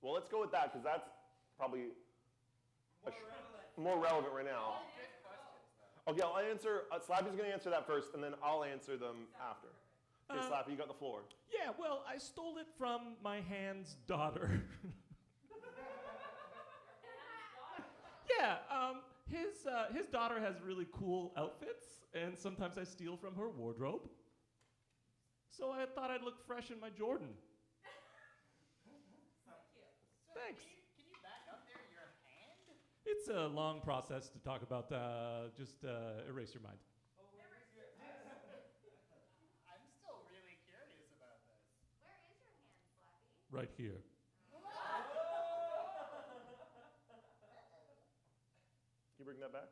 Well, let's go with that because that's probably more relevant right now. Okay, I'll answer. Slappy's going to answer that first, and then I'll answer them after. Okay, Slappy, you got the floor. Yeah, well, I stole it from my hand's daughter. Yeah, his daughter has really cool outfits, and sometimes I steal from her wardrobe. So I thought I'd look fresh in my Jordan. Thanks. Can you back up there? Your hand? It's a long process to talk about. Just erase your mind. I'm still really curious about this. Where is your hand, Slappy? Right here. Can you bring that back?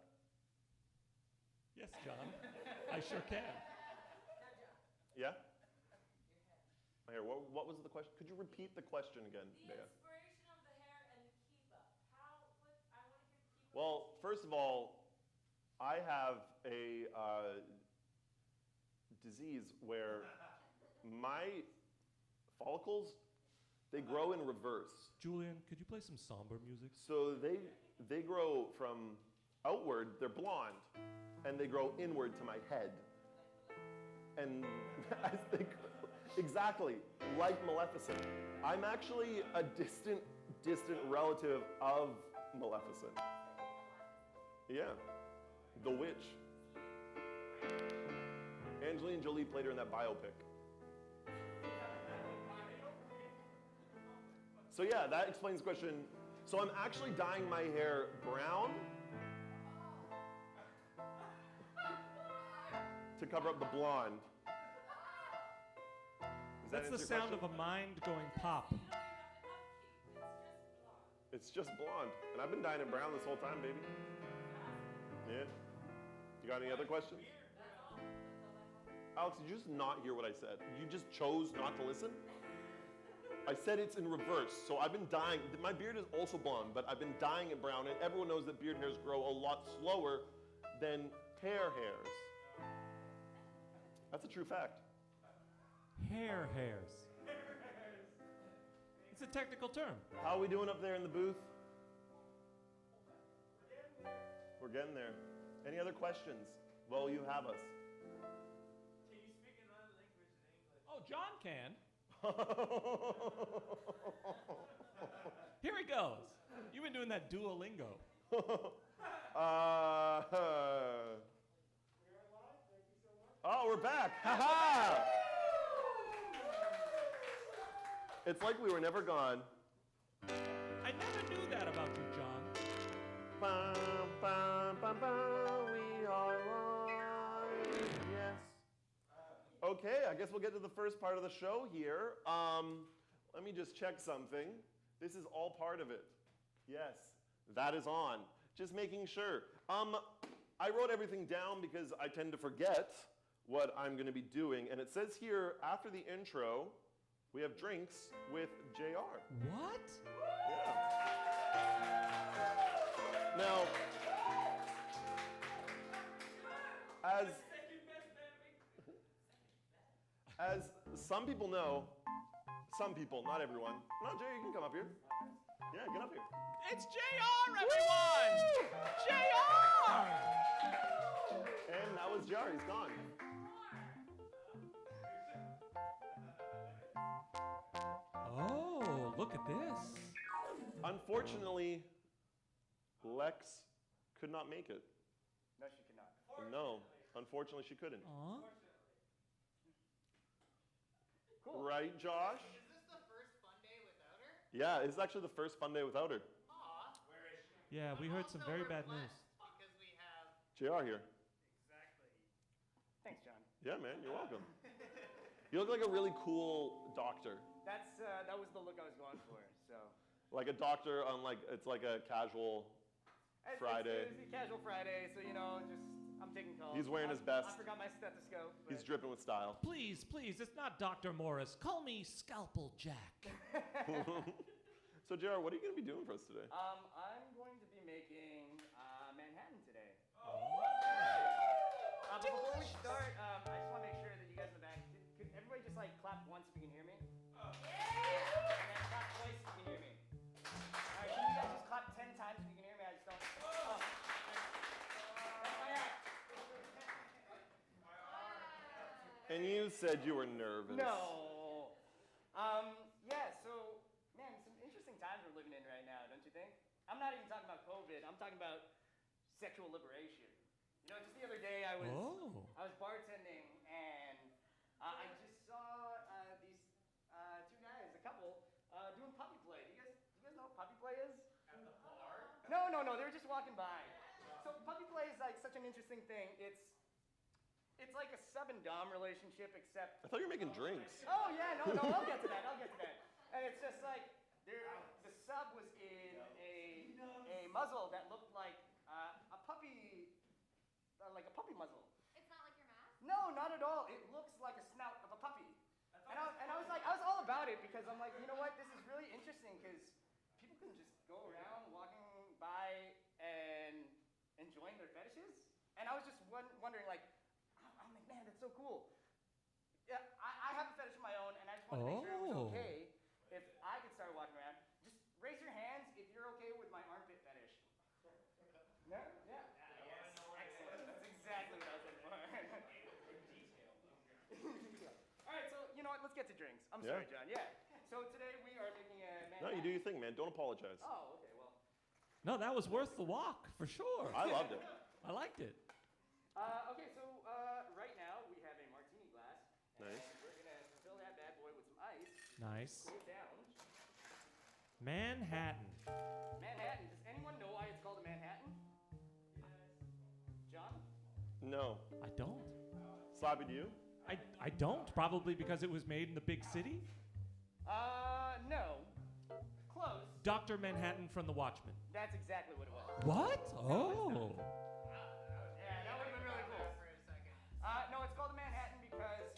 Yes, John. I sure can. Yeah? My hair. What was the question? Could you repeat the question again, The Bea? inspiration of the hair and the keep-up. I want to hear the keep-up. Well, first of all, I have a disease where my follicles, they grow in reverse. Julian, could you play some somber music? So they grow from outward, they're blonde, and they grow inward to my head. And as they grow, exactly, like Maleficent. I'm actually a distant relative of Maleficent. Yeah, the witch. Angelina Jolie played her in that biopic. So yeah, that explains the question. So I'm actually dyeing my hair brown to cover up the blonde. That's the sound of a mind going pop. It's just blonde. And I've been dyeing it brown this whole time, baby. Yeah. You got any other questions? Alex, did you just not hear what I said? You just chose not to listen? I said it's in reverse. So I've been dyeing, my beard is also blonde, but I've been dyeing it brown, and everyone knows that beard hairs grow a lot slower than hair hairs. That's a true fact. Hair hairs. It's a technical term. How are we doing up there in the booth? We're getting there. Any other questions? Well, you have us. Can you speak another language in English? Oh, John can. Here he goes. You've been doing that Duolingo. We are live. Thank you so much. Oh, we're back. Ha-ha! It's like we were never gone. I never knew that about you, John. Bum, bum, bum, bum, we are live. Yes. Okay, I guess we'll get to the first part of the show here. Let me just check something. This is all part of it. Yes, that is on. Just making sure. I wrote everything down because I tend to forget what I'm going to be doing. And it says here, after the intro, we have drinks with JR. What? Yeah. Now, as some people know, some people, not everyone. No, Jay, you can come up here. Yeah, get up here. It's JR, everyone! JR! And that was JR, he's gone. Oh, look at this. Unfortunately, Lex could not make it. No, she cannot. No, unfortunately she couldn't. Aw. Cool. Right, Josh? Is this the first Funday without her? Yeah, it's actually the first Funday without her. Aw. Where is she? Yeah, we heard some very bad news. Because we have... JR here. Exactly. Thanks, John. Yeah, man, you're welcome. You look like a really cool doctor. That was the look I was going for, so... Like a doctor on it's like a casual Friday. It's a casual Friday, so, you know, just, I'm taking calls. He's wearing his best. I forgot my stethoscope. He's dripping with style. Please, please, it's not Dr. Morris. Call me Scalpel Jack. So, JR, what are you going to be doing for us today? I'm going to be making Manhattan today. But before we start, I just want to make sure that you guys in the back, could everybody just like clap once if you can hear me? And then clap twice if you can hear me. And you said you were nervous. No. Yeah, so, man, some interesting times we're living in right now, don't you think? I'm not even talking about COVID. I'm talking about sexual liberation. You know, just the other day I was bartending, and I just saw these two guys, a couple, doing puppy play. Do you guys know what puppy play is? At the bar? No. They were just walking by. So puppy play is like such an interesting thing. It's like a sub and dom relationship, except. I thought you were making drinks. Oh yeah, no, I'll get to that. And it's just like the sub was in a muzzle that looked like a puppy, like a puppy muzzle. It's not like your mask? No, not at all. It looks like a snout of a puppy. And I was all about it because I'm like, you know what? This is really interesting because people can just go around walking by and enjoying their fetishes. And I was just wondering, like, I'm like, man, that's so cool. Yeah, I have a fetish of my own, and I just wanted to make sure it was okay if I could start walking around. Just raise your hands if you're okay with my armpit fetish. No? Yeah. Yes. Excellent. That's exactly what I was looking for. All right, so you know what? Let's get to drinks. I'm sorry, John. Yeah. So today we are making a Manhattan. No, you do your thing, man. Don't apologize. Oh, okay. Well. No, that was worth the walk, for sure. I loved it. I liked it. Okay, so right now we have a martini glass. Nice. And we're gonna fill that bad boy with some ice. Nice. Cool it down. Manhattan. Manhattan. Does anyone know why it's called a Manhattan? Yes. John? No. I don't. Slappy, do you? I don't. Probably because it was made in the big city. No. Close. Dr. Manhattan from The Watchmen. That's exactly what it was. What? Oh. Yeah, that would have been really cool. No, it's called the Manhattan because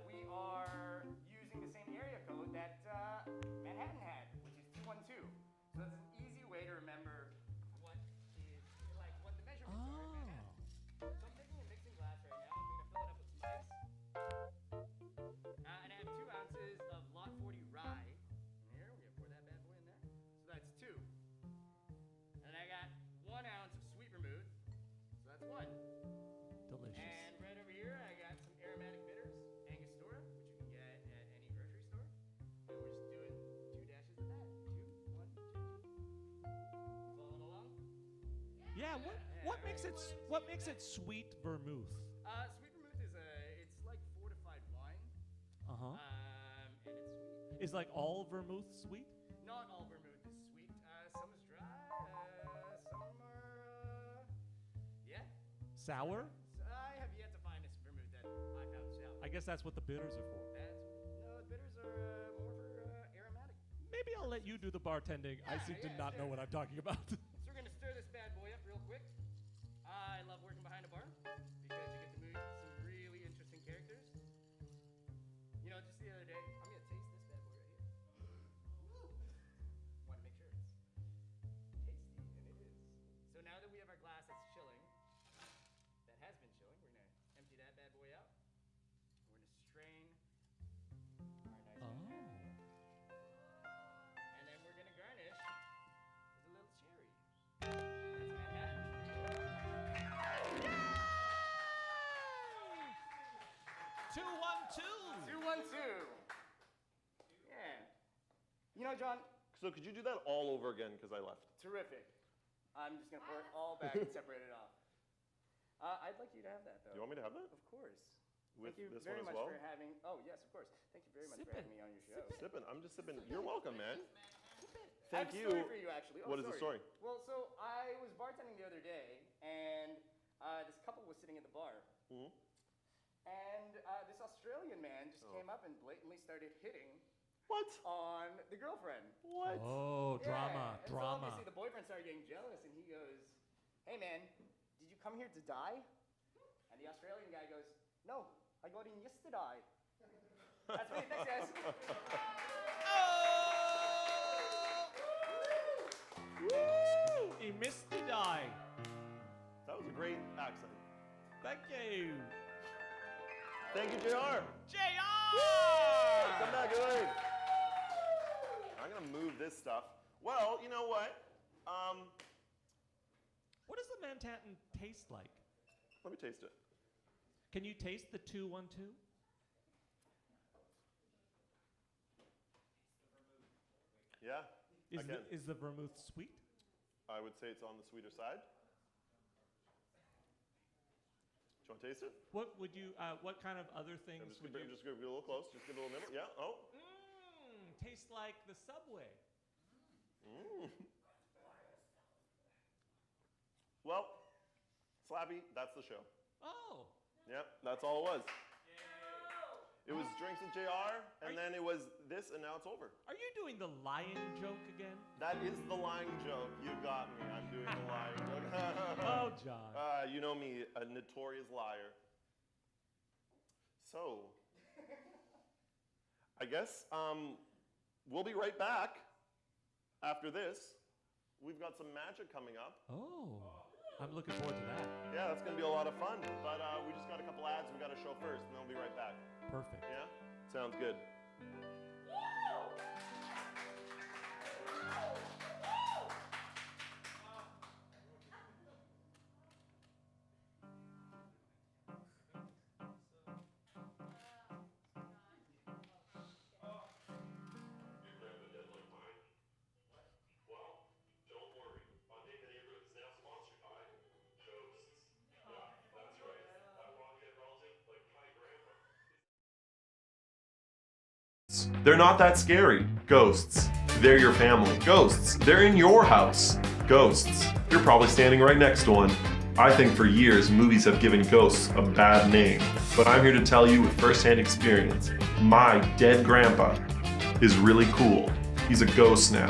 we are using the same area code that Manhattan had, which is 212. So that's an easy way to remember what the measurements are in Manhattan. So I'm taking a mixing glass right now. I'm going to fill it up with some ice. And I have 2 ounces of Lot 40 rye in here. We're going to pour that bad boy in there. So that's 2. And I got 1 ounce of sweet vermouth. So that's 1. Delicious. And right over here, I got some aromatic bitters, Angostura, which you can get at any grocery store. And we're just doing 2 dashes of that. 2, 1, 2. Following along? Yeah. What makes it sweet vermouth? Sweet vermouth is it's like fortified wine. Uh-huh. And it's sweet. Is like all vermouth sweet? Not all vermouth is sweet. Some is dry. Some are, yeah. Sour? I have yet to find a vermouth that I found sour. I guess that's what the bitters are for. No, bitters are more for aromatic. Maybe I'll let you do the bartending. I seem to not know what I'm talking about. So we're gonna stir this bad boy up real quick. I love working behind a bar because you get to meet some really interesting characters. You know, just the other day, I'm gonna taste this bad boy right here. Want to make sure it's tasty, and it is. So now that we have our glass that's chilling, that has been chilling, we're gonna empty that bad boy out. We're gonna strain our nice Manhattan. And then we're gonna garnish with a little cherry. That's Manhattan. 212. 212. Yeah. You know, John, So could you do that all over again because I left? terrific. I'm just gonna pour it all back and separate it off. I'd like you to have that, though. Do you want me to have that? Of course. With Thank you this very one as much well? for having. Oh yes, of course. Thank you very much for having me on your show. Sipping. I'm just sipping. You're welcome, man. I Thank have a you. story for you, actually. Oh, What is the story? Well, so I was bartending the other day, and this couple was sitting at the bar, Mhm. and this Australian man just came up and blatantly started hitting What? on the girlfriend. What? Oh, Yeah, and So drama. obviously the boyfriend started getting jealous, and he goes, "Hey man, did you come here to die?" And the Australian guy goes, "No, I got in yesterday." That's me. Thanks, guys. Woo! He missed the die. That was a great accent. Thank you. Thank you, JR. JR! Come back, good. I'm gonna move this stuff. Well, you know what? What does the Manhattan taste like? Let me taste it. Can you taste the 212? Yeah. I can. Is the vermouth sweet? I would say it's on the sweeter side. Do you want to taste it? What would you? What kind of other things I'm just would gonna you? get a little close. Just give it a little nibble. Yeah. Oh. Tastes like the Subway. Well, Slappy, that's the show. Oh. Yep, that's all it was. It was drinks with JR, and then it was this, and now it's over. Are you doing the lion joke again? That is the lying joke. You got me. I'm doing the lying joke. Oh, John. You know me, a notorious liar. So, I guess we'll be right back after this. We've got some magic coming up. Oh. I'm looking forward to that. Yeah, that's going to be a lot of fun. But we just got a couple ads we got to show first, and then we'll be right back. Perfect. Yeah? Sounds good. They're not that scary. Ghosts. They're your family. Ghosts. They're in your house. Ghosts. You're probably standing right next to one. I think for years movies have given ghosts a bad name, but I'm here to tell you with first-hand experience, my dead grandpa is really cool. He's a ghost now.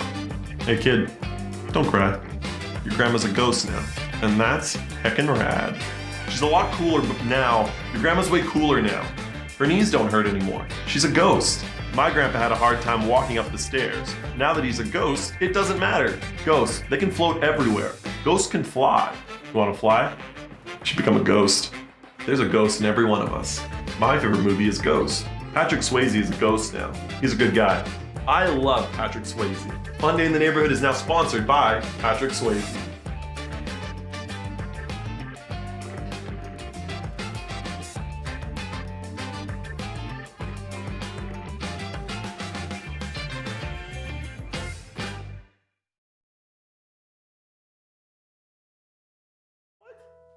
Hey kid, don't cry. Your grandma's a ghost now, and that's heckin' rad. She's a lot cooler now. Your grandma's way cooler now. Her knees don't hurt anymore. She's a ghost. My grandpa had a hard time walking up the stairs. Now that he's a ghost, it doesn't matter. Ghosts, they can float everywhere. Ghosts can fly. You wanna fly? You should become a ghost. There's a ghost in every one of us. My favorite movie is Ghost. Patrick Swayze is a ghost now. He's a good guy. I love Patrick Swayze. Funday in the Neighborhood is now sponsored by Patrick Swayze.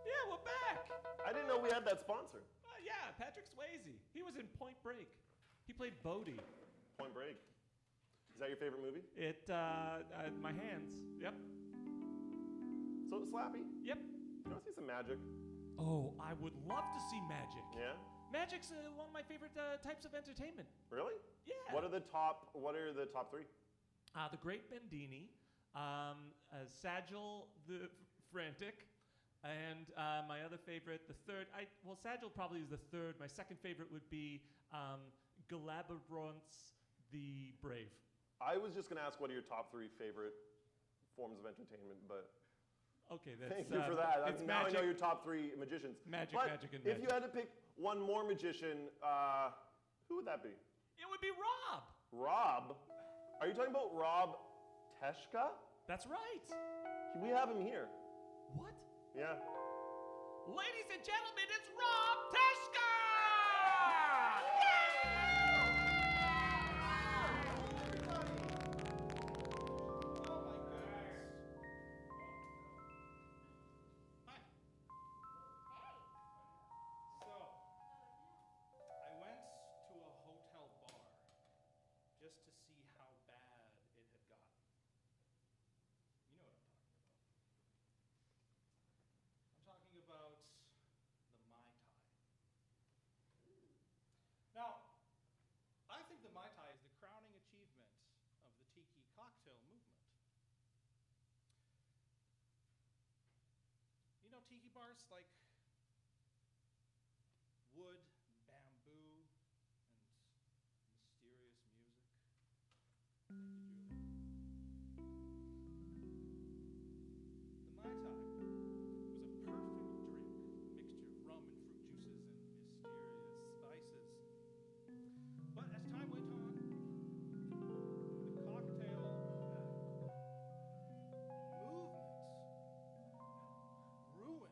Yeah, we're back. I didn't know we had that sponsor. Yeah, Patrick Swayze. He was in Point Break. He played Bodie. Point Break. Is that your favorite movie? My hands. Yep. So Slappy, Yep. you want to see some magic? Oh, I would love to see magic. Yeah? Magic's one of my favorite types of entertainment. Really? Yeah. What are the top three? The Great Bendini, Sagil the Frantic, and my other favorite, the third. Sagil probably is the third. My second favorite would be Galabaronce the Brave. I was just going to ask what are your top three favorite forms of entertainment, but Okay, that's thank you for that. It's Now magic. I know your top three magicians. Magic, But magic, and if magic. you had to pick one more magician, who would that be? It would be Rob. Rob? Are you talking about Rob Teshka? That's right. We have him here. What? Yeah. Ladies and gentlemen, it's Rob Teshka! I went to a hotel bar just to see how bad it had gotten. You know what I'm talking about. I'm talking about the Mai Tai. Now, I think the Mai Tai is the crowning achievement of the tiki cocktail movement. You know tiki bars like wood, bamboo, and mysterious music. The Mai Tai was a perfect drink, mixture of rum and fruit juices and mysterious spices. But as time went on, the cocktail movement ruined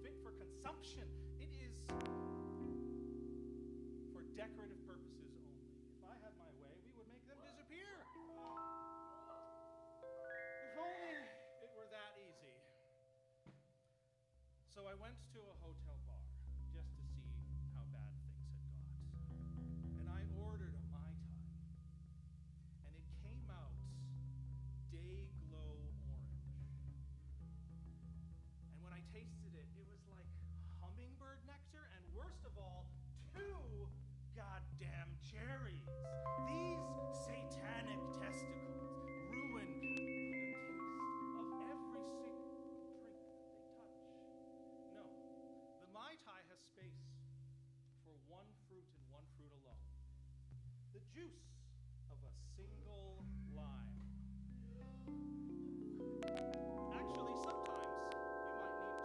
fit for consumption. It is for decorative purposes only. If I had my way, we would make them disappear. If only it were that easy. So I went to a hotel bar just to see how bad things had got. And I ordered a Mai Tai. And it came out day glow orange. And when I tasted it, it was like hummingbird nectar, and worst of all, 2 goddamn cherries. These satanic testicles ruin the taste of every single drink that they touch. No, the Mai Tai has space for 1 fruit and 1 fruit alone. The juice of a single lime. Actually, sometimes you might need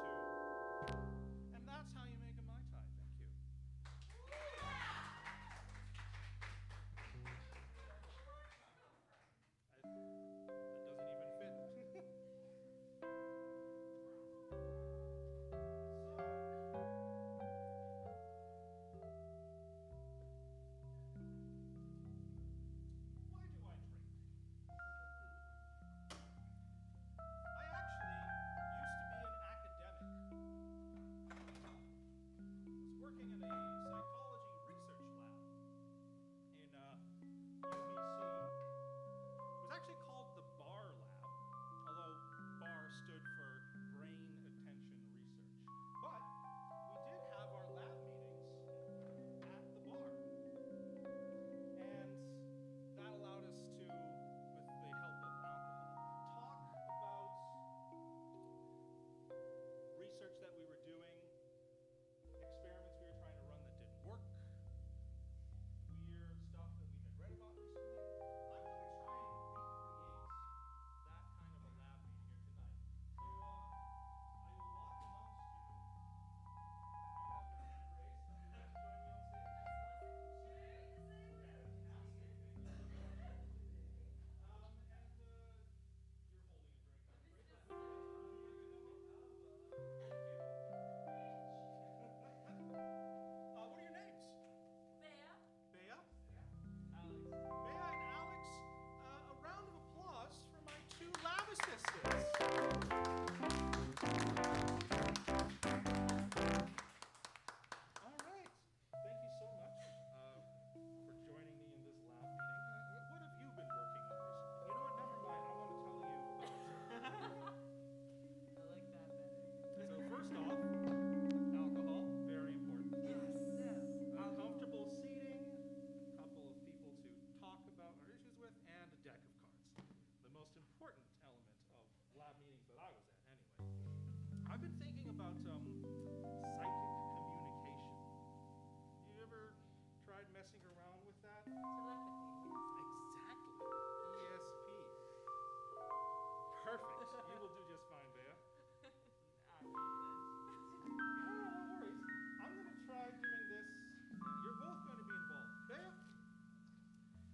2. And that's how you make a Mai Tai. Thank you. That doesn't even fit. Why do I drink? I actually used to be an academic. Was working in a psychology research lab in UBC. It was actually called the BAR lab, although BAR stood for Brain Attention Research. But we did have our lab meetings at the bar. And that allowed us to, with the help of alcohol, talk about research that we were doing, experiments we were trying to run that didn't work, weird stuff that we had read about recently. I'm going to try and recreate that kind of a lab meeting here tonight. So I will walk amongst you. You have your hand raised. Would you like to join me on stage? What are your names? Bea. Bea? Alex. Bea and Alex, a round of applause for my 2 lab assistants. All right. Thank you so much for joining me in this lab meeting. What have you been working on recently? You know what? Never mind. I want to tell you about I like that better. So first off, alcohol, very important. Comfortable seating, a couple of people to talk about our issues with, and a deck of cards. The most important element of lab meetings that I was at, anyway. I've been thinking about psychic communication. You ever tried messing around with that? Telepathy. Exactly. ESP. Perfect. You will do just fine, Bea. Not really. No worries. I'm going to try doing this. You're both going to be involved. Bea,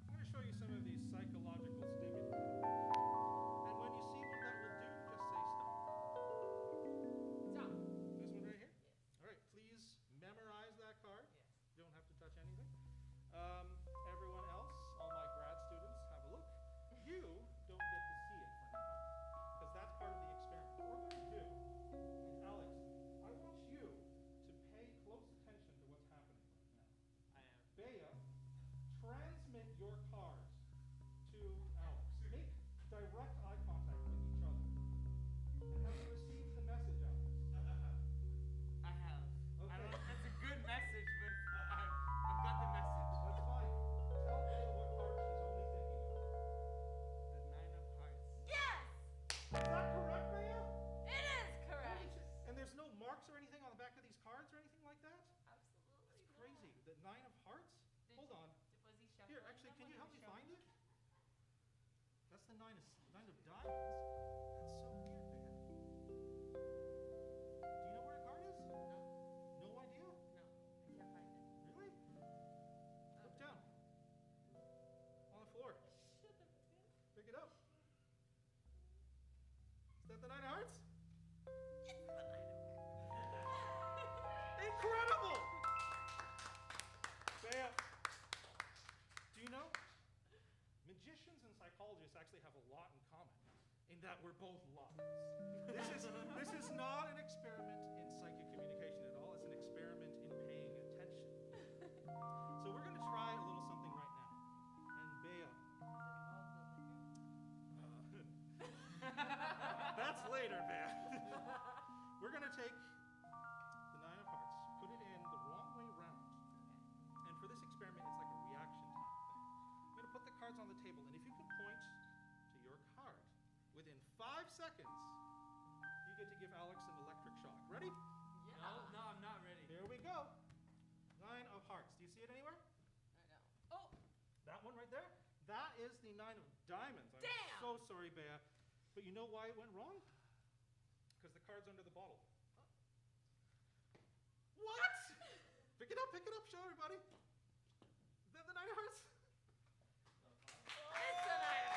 I'm going to show you some of these psychological stimuli. And when you see one that will do, just say stop. Stop. This one right here? Yes. All right, please memorize that card. Yes. You don't have to touch anything. Everyone else, all my grad students, have a look. You don't get to see it for now, because that's part of the experiment. What we're going to do is, Alex, I want you to pay close attention to what's happening right now. I am. Bea, transmit your cards to Alex. Make direct eye contact with each other. And have you received the message, Alex? I have. I Okay. don't know if that's a good message, but I've got the message. That's fine. Tell Bea what card she's only thinking of. The 9 of Hearts. Yes! Is that correct, Bea? It is correct. And there's no marks or anything on the back of these cards or anything like that? Absolutely. It's crazy. The 9 of Hearts? Hold on. Was he shuffling? Here, actually, them can you when help he me was find it? shuffling? That's the nine of diamonds. That's so weird, Bea. Do you know where a card is? No, No idea? no, I can't find it. Really? Look down. On the floor. Shut up, man. Pick it up. Is that the 9 of Hearts? It's the 9 of Hearts. actually have a lot in common, in that we're both liars. This is not an experiment in psychic communication at all. It's an experiment in paying attention. So we're going to try a little something right now. And Bea, that's later, Bea. We're going to take the nine of hearts, put it in the wrong way round. And for this experiment, it's like a reaction time thing. I'm going to put the cards on the table, and if you can point to your card within 5 seconds, you get to give Alex an electric shock. Ready? No, I'm not ready. Here we go. Nine of hearts. Do you see it anywhere? I know. Oh, That one right there? That is the nine of diamonds. I'm Damn! so sorry, Bea. But you know why it went wrong? Because the card's under the bottle. What? Pick it up, show everybody. The nine of hearts. it's a night.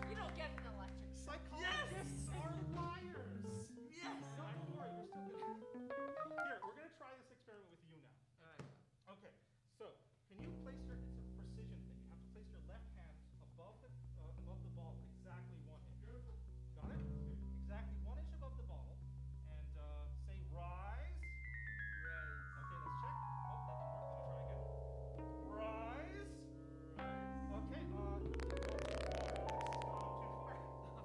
You don't get an electric. Psychologists are liars. Yes. No, don't worry, you're still good. Here, we're going to try this experiment with you now. All right. Okay, so can you place your, it's a precision thing. You have to place your left hand above the ball, exactly 1 inch. Got it? Exactly 1 inch above the ball. And say rise. Right. Okay, let's check. Oh, that didn't work. Let me try again. Rise. Okay, this is going too far.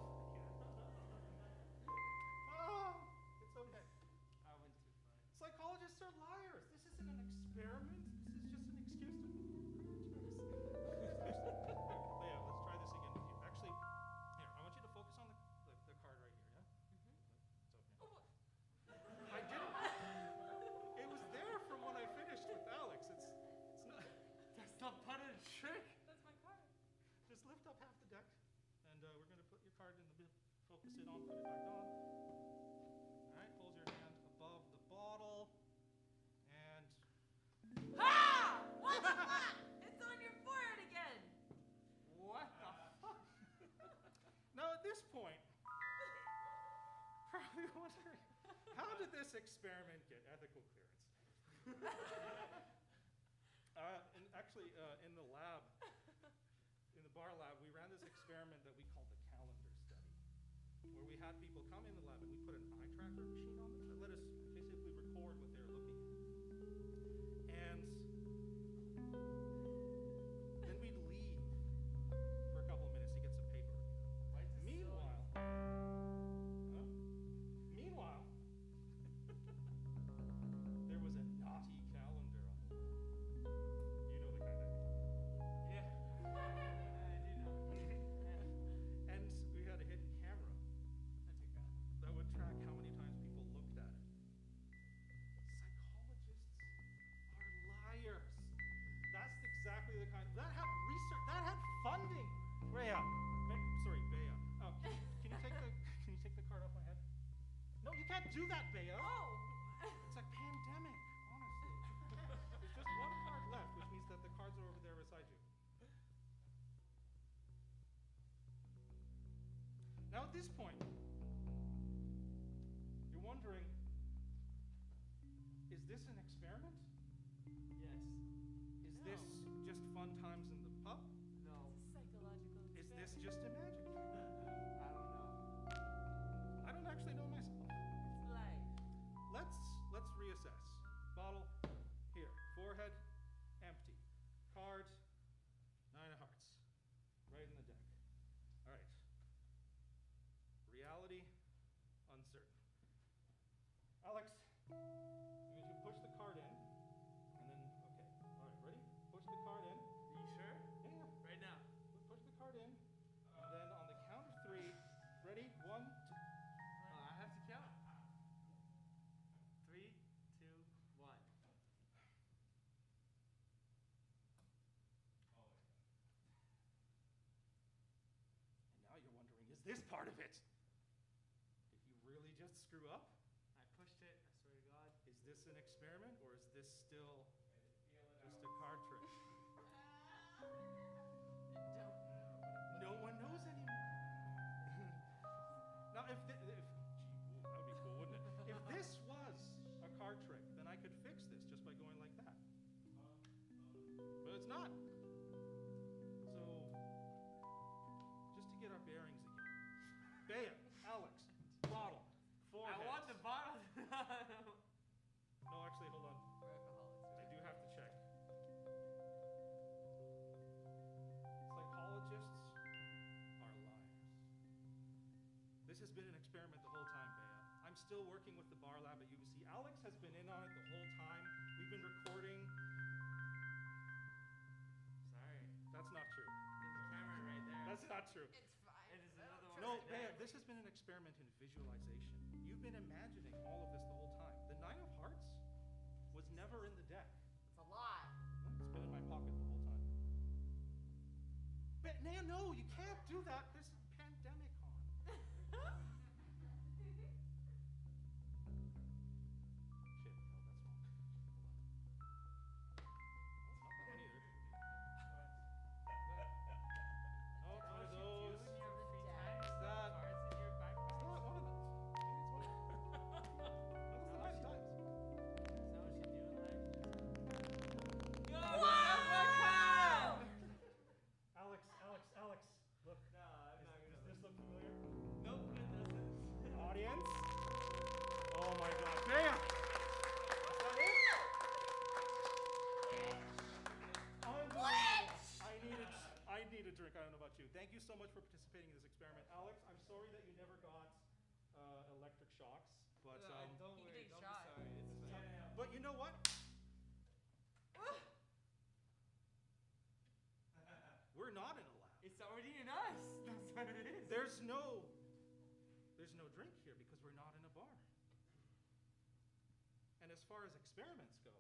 Oh, it's okay. I went too far. Psychologists are liars. This isn't an experiment. This is just an excuse to move Leah, let's try this again with you. Actually, here, I want you to focus on the card right here, yeah? It's okay. I didn't. It was there from when I finished with Alex. It's not. That's not part of the trick. That's my card. Just lift up half the deck, and we're going to put your card in the middle. Focus it on, put it back on. All right, hold your hand above the bottle, and Ha! What the fuck? It's on your forehead again. What the fuck? now at this point, probably wondering, how did this experiment get ethical clearance? And actually, in the lab, in the bar lab, we ran this experiment that we called the calendar study, where we had people come in the lab and we put an eye tracker machine on them that let us basically record what they were looking at. And then we'd leave for a couple of minutes to get some paper. Why is this Meanwhile, meanwhile, there was a naughty calendar on the wall. You know the kind I mean. Yeah. I do know. And we had a hidden camera That's your god. that would track how many times people looked at it. Psychologists are liars. That's exactly the kind that had research, that had funding. Bea. Can you take the card off my head? No, you can't do that, Bea. Oh. It's like pandemic, honestly. There's just one card left, which means that the cards are over there beside you. Now at this point, you're wondering, is this an experiment? Yes. Is this just fun times in the pub? No. It's a psychological Is this experiment. just a magic trick? I don't know. I don't actually know myself. It's life. Let's reassess. Bottle, here. Forehead, empty. Card, nine of hearts. Right in the deck. All right. Reality, uncertain. Alex, I'm going to push the card in, and then, okay. All right, ready? Push the card in. Are you sure? Yeah. Right now. Push the card in, and then on the count of 3, ready? 1, 2. Oh, I have to count. 3, 2, 1. And now you're wondering, is this part of it? Did you really just screw up? I pushed it. I swear to God. Is this an experiment, or is this still just a card trick? No one knows anymore. Now, if that would be cool, wouldn't it? If this was a card trick, then I could fix this just by going like that. But it's not. So This has been an experiment the whole time, Bea. I'm still working with the bar lab at UBC. Alex has been in on it the whole time. We've been recording. Sorry. That's not true. There's a camera right there. That's not true. It's fine. And there's another one No, right Bea, there. this has been an experiment in visualization. You've been imagining all of this the whole time. The Nine of Hearts was never in the deck. It's a lie. It's been in my pocket the whole time. But no, you can't do that. There's a pandemic on. Shit, no, that's wrong. Hold on. That's not that one either. No, it's one of those. You in your free time? Is that? Cards in your backpack? It's not one of those. Maybe it's one of those. That was the 9 times. Is that what you do in life? Yo, Wow! Alex, look. No, I'm not Does gonna. this look familiar? Nope, it doesn't. Audience? Oh my god. Bea! Is that it? I need a drink. I don't know about you. Thank you so much for participating in this experiment. Alex, I'm sorry that you never got electric shocks, but Don't You can worry, take a don't shot. be sorry. It's fine. but you know what? We're not in a lab. It's already in us. That's what it is. There's no drink here because we're not in a bar. And as far as experiments go,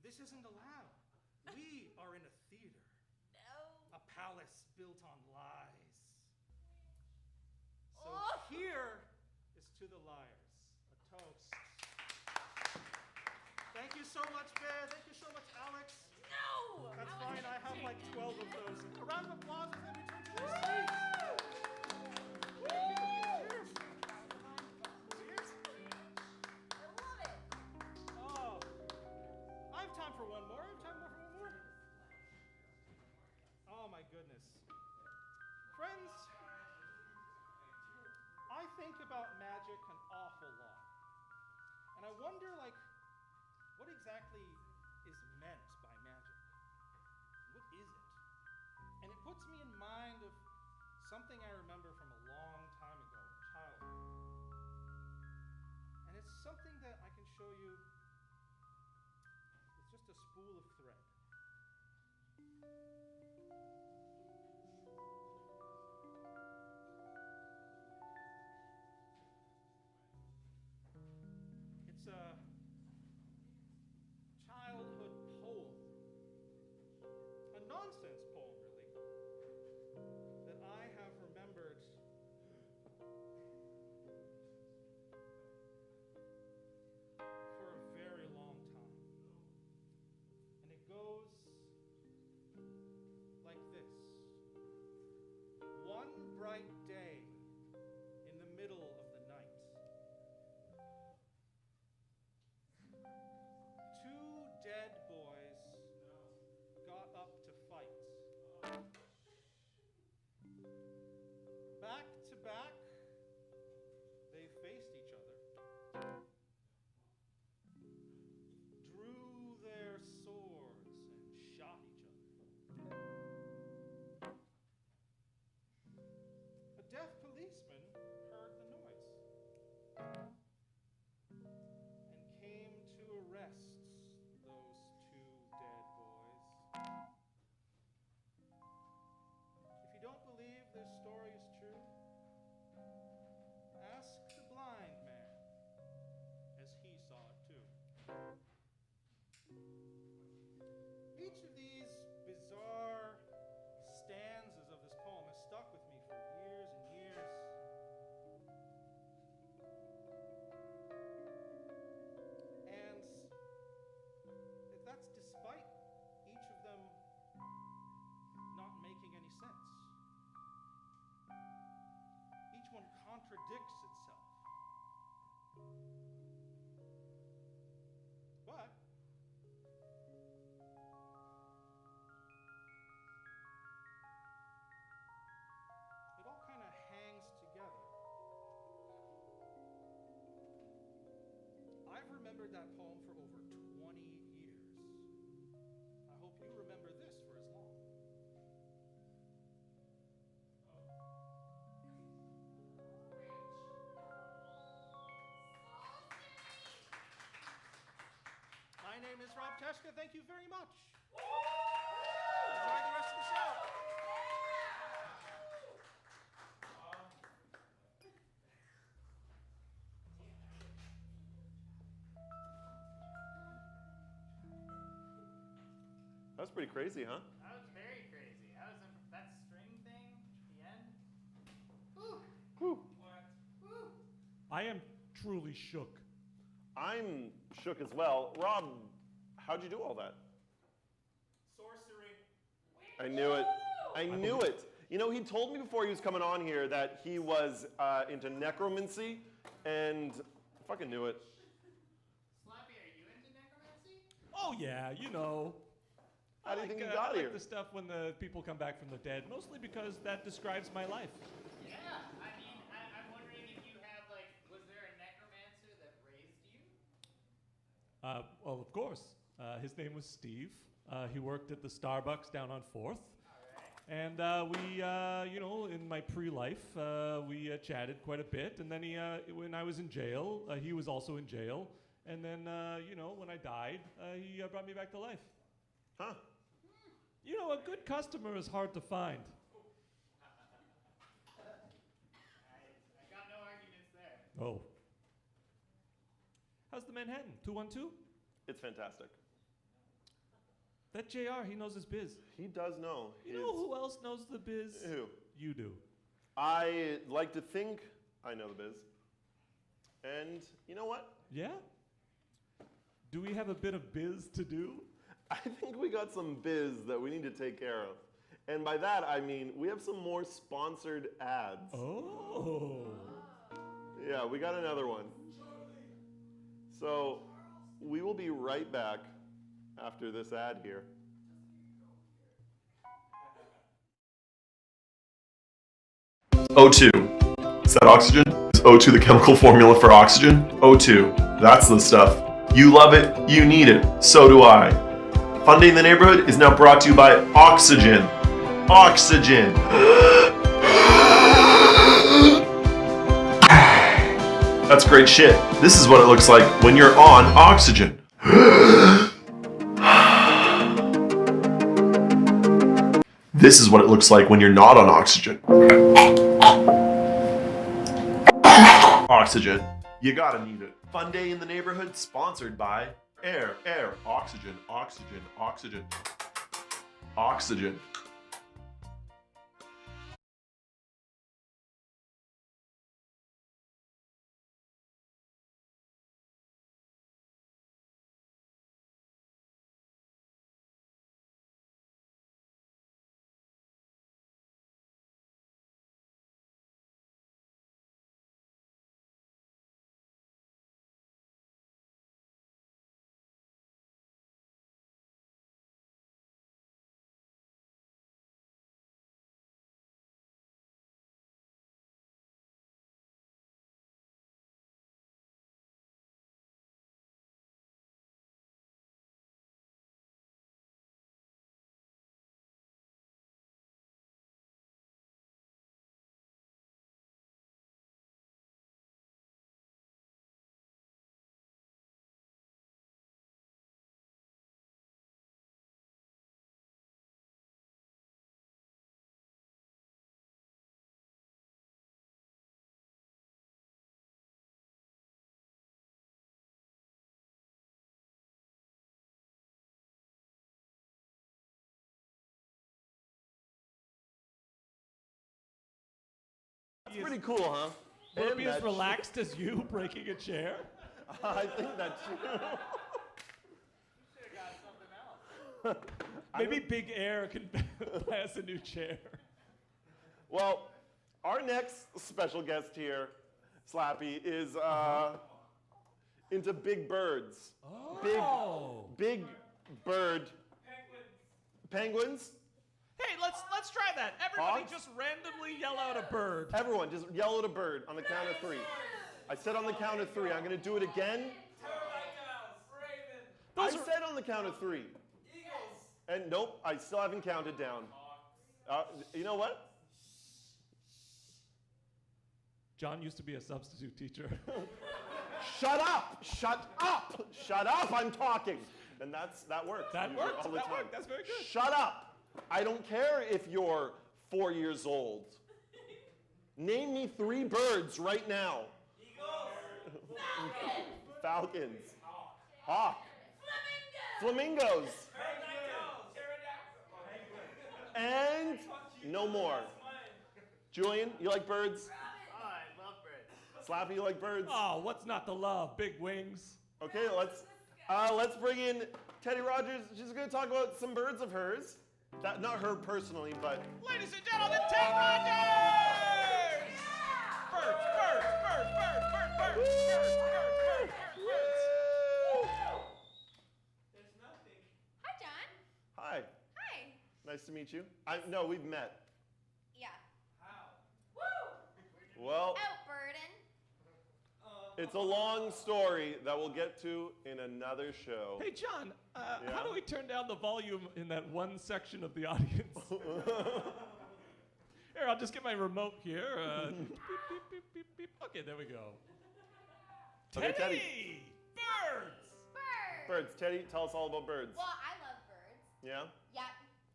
this isn't a lab. We are in a theater, No. a palace built on lies. So Oh. here is to the liars, a toast. Thank you so much, Bear. Thank you so much, Alex. No. That's I fine. wanna I have take like it. 12 of those. A round of applause as they return to their seats. Cheers. Cheers. I love it. Oh, I have time for one more. I have time for one more. Oh my goodness. Friends, I think about magic an awful lot. And I wonder, like, what exactly is meant by magic? What is it? And it puts me in mind of something I remember from a long time ago, childhood. And it's something that I can show you. It's just a spool of thread. It's a childhood poem, a nonsense poem, really, that I have remembered for a very long time. And it goes like this. One bright day in the middle of the night, two dead boys got up to fight. Back to back, they faced each other, drew their swords, and shot each other. A deaf policeman heard the noise and came to arrest those two dead boys. If you don't believe this story is true, ask the blind man, as he saw it too. Each of these bizarre stanzas of this poem has stuck with me for years and years. And that's despite each of them not making any sense. Each one contradicts itself. But it all kind of hangs together. I've remembered that poem for over 20 years. I hope you remember this for as long. Ms. Rob Teshka, thank you very much. Enjoy the rest of the show. That's pretty crazy, huh? That was very crazy. That string thing at the end. Whew. I am truly shook. I'm shook as well. Rob, how'd you do all that? Sorcery. I knew it. I knew it. You know, he told me before he was coming on here that he was into necromancy, and I fucking knew it. Slappy, are you into necromancy? Oh yeah, you know. How do you think you I got like here? the stuff when the people come back from the dead, mostly because that describes my life. Yeah, I mean, I'm wondering if you have, like, was there a necromancer that raised you? Well, of course. His name was Steve. He worked at the Starbucks down on 4th. And we, you know, in my pre-life, we chatted quite a bit. And then when I was in jail, he was also in jail. And then, you know, when I died, he brought me back to life. Huh? You know, a good customer is hard to find. I got no arguments there. Oh. How's the Manhattan? 212? It's fantastic. That JR, he knows his biz. He does know. You know who else knows the biz? Who? You do. I like to think I know the biz. And you know what? Yeah? Do we have a bit of biz to do? I think we got some biz that we need to take care of. And by that, I mean we have some more sponsored ads. Oh. Yeah, we got another one. So we will be right back after this ad here. O2. Is that oxygen? Is O2 the chemical formula for oxygen? O2. That's the stuff. You love it, you need it, so do I. Funday in the Neighborhood is now brought to you by Oxygen. Oxygen. That's great shit. This is what it looks like when you're on oxygen. This is what it looks like when you're not on oxygen. Oxygen. You gotta need it. Funday in the Neighborhood, sponsored by Air, Oxygen, Oxygen, Oxygen, Oxygen. That's pretty cool, huh? Would it And be as that relaxed as you breaking a chair? I think that's true. Should've got something else. Maybe Big Air can buy us a new chair. Well, our next special guest here, Slappy, is into big birds. Oh. Big bird. Penguins? Hey, let's try that. Everybody Hogs? just randomly yell out a bird. Everyone, just yell at a bird on the count of 3. I said on the count of 3. I'm going to do it again. I said on the count of 3. And nope, I still haven't counted down. You know what? John used to be a substitute teacher. Shut up! Shut up! Shut up! I'm talking. And that works. That usually works. all the That time. worked. That's very good. Shut up. I don't care if you're 4 years old. Name me 3 birds right now. Falcons. Hawk. Flamingos. And no more. Julian, you like birds? Oh, I love birds. Slappy, you like birds? Oh, what's not to love? Big wings. Okay, let's bring in Teddy Rogers. She's going to talk about some birds of hers. Not her personally, but Ladies and gentlemen, Ted Rogers! Birds, birds, birds, birds, birds, birds, birds, birds, birds, birds, birds. There's nothing. Hi, John. hi. Hi. Nice to meet you. No, we've met. Yeah. How? Woo! Well, Out, Burden. it's a long story that we'll get to in another show. Hey, John, Yeah? how do we turn down the volume in that one section of the audience? Here, I'll just get my remote here. Beep, beep, beep, beep, beep. Okay, there we go. Okay, Teddy. Birds! Birds. Birds. Teddy, tell us all about birds. Well, I love birds. Yeah? Yeah,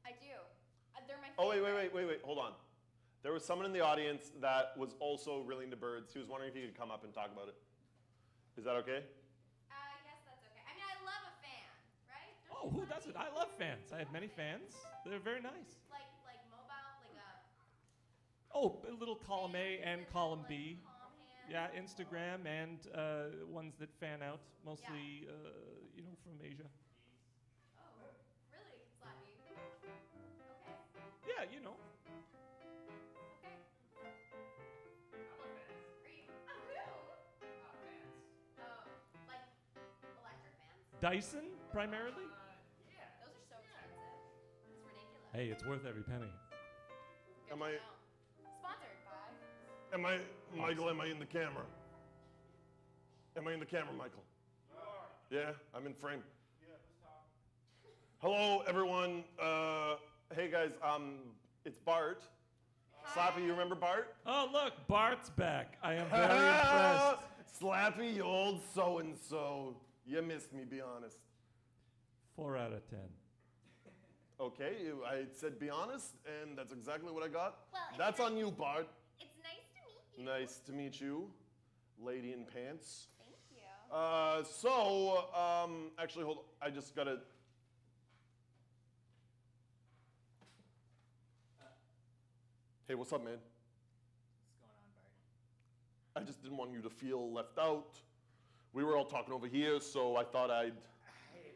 I do. They're my Oh, favorite. wait. Hold on. There was someone in the audience that was also really into birds. He was wondering if he could come up and talk about it. Is that okay? Yes, that's okay. I mean, I love a fan, right? Don't Oh, you, who doesn't? Slappy? I love fans. I have many fans. They're very nice. Like mobile, like a Oh, a little column A and column B. palm hand. Yeah, Instagram and ones that fan out, mostly, from Asia. Oh, really, Slappy? Okay. Yeah, you know. Okay. I'm a fan. Are you? Who? Fans. Oh, like electric fans? Dyson, primarily? Yeah. Those are so expensive. It's ridiculous. Hey, it's worth every penny. Good Am to I- know. Sponsored by. Michael, am I in the camera? Am I in the camera, Michael? Yeah, I'm in frame. Hello, everyone. Hey, guys, it's Bart. Slappy, you remember Bart? Oh, look, Bart's back. I am very impressed. Slappy, you old so-and-so. You missed me, be honest. 4 out of 10. Okay, I said be honest, and that's exactly what I got. Well, That's on you, Bart. It's nice to meet you. Nice to meet you, lady in pants. Thank you. Actually, hold on. I just gotta. Hey, what's up, man? What's going on, Bart? I just didn't want you to feel left out. We were all talking over here, so I thought I'd I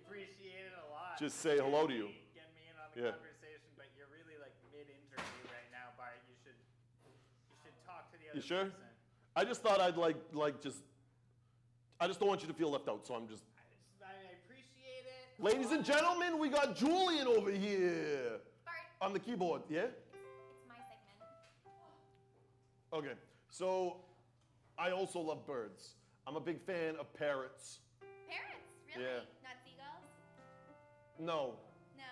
appreciate it a lot. just say hello to you. Getting me in on the Yeah. conversation, but you're really like mid-interview right now, Bart. You should talk to the other You sure? person. I just thought I'd I just don't want you to feel left out, so I'm just. I appreciate it. Ladies and gentlemen, we got Julian over here Bart, on the keyboard, yeah? it's my segment. Okay, so I also love birds. I'm a big fan of parrots. Parrots, really? Yeah. Not seagulls? No, No,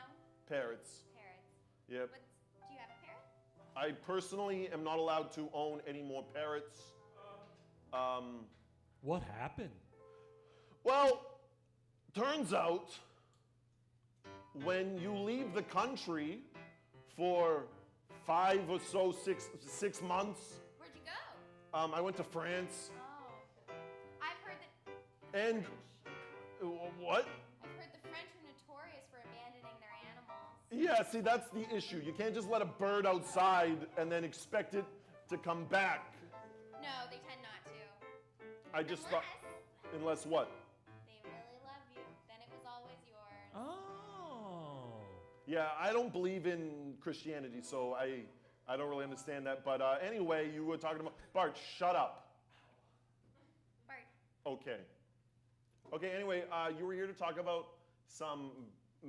parrots. parrots. Yep. Do you have a parrot? I personally am not allowed to own any more parrots. What happened? Well, turns out when you leave the country for 5 or so, 6 months, Where'd you go? I went to France, Oh. I've heard that. and what? I've heard the French are notorious for abandoning their animals. Yeah, see, that's the issue. You can't just let a bird outside and then expect it to come back. No, they tend not to. I just thought, unless what? They really love you. Then it was always yours. Oh. Yeah, I don't believe in Christianity, so I don't really understand that. But anyway, you were talking about Bart. Shut up. Bart, Okay. Okay. Anyway, you were here to talk about some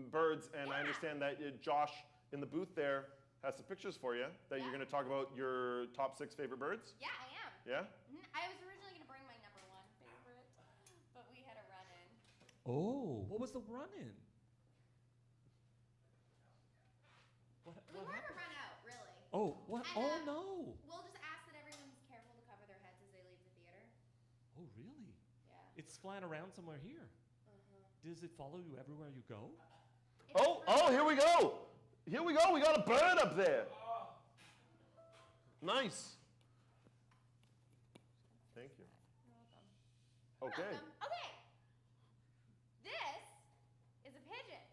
birds, and I Yeah. understand that Josh in the booth there has some pictures for you that you're Yeah. going to talk about your top 6 favorite birds. yeah, I am. Yeah. I was originally going to bring my number 1 favorite, but we had a run-in. Oh, what was the run-in? We were to run out, really. Oh, what? And, Oh, no. We'll just ask that everyone's careful to cover their heads as they leave the theater. Oh, really? Yeah. It's flying around somewhere here. does it follow you everywhere you go? Oh, here we go. Here we go. We got a bird up there. Nice. Thank you. You're welcome. Okay. You're welcome. Okay. This is a pigeon.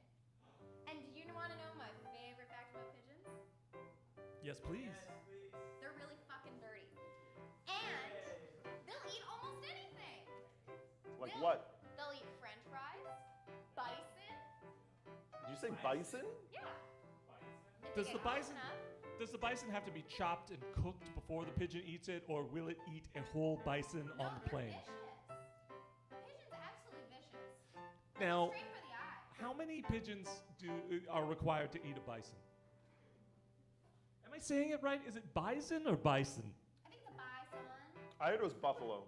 And do you want to know my favorite fact about pigeons? Yes, please. They're really fucking dirty. And they'll eat almost anything. Like what? They'll eat french fries, bison. Did you say bison? Yeah. If Does they the get close bison enough. does the bison have to be chopped and cooked before the pigeon eats it, or will it eat a whole bison No, on the they're plane? vicious. Pigeons are absolutely vicious. Now, Straight for the eye. how many pigeons are required to eat a bison? Am I saying it right? Is it bison or bison? I think it's a bison. I heard it was buffalo.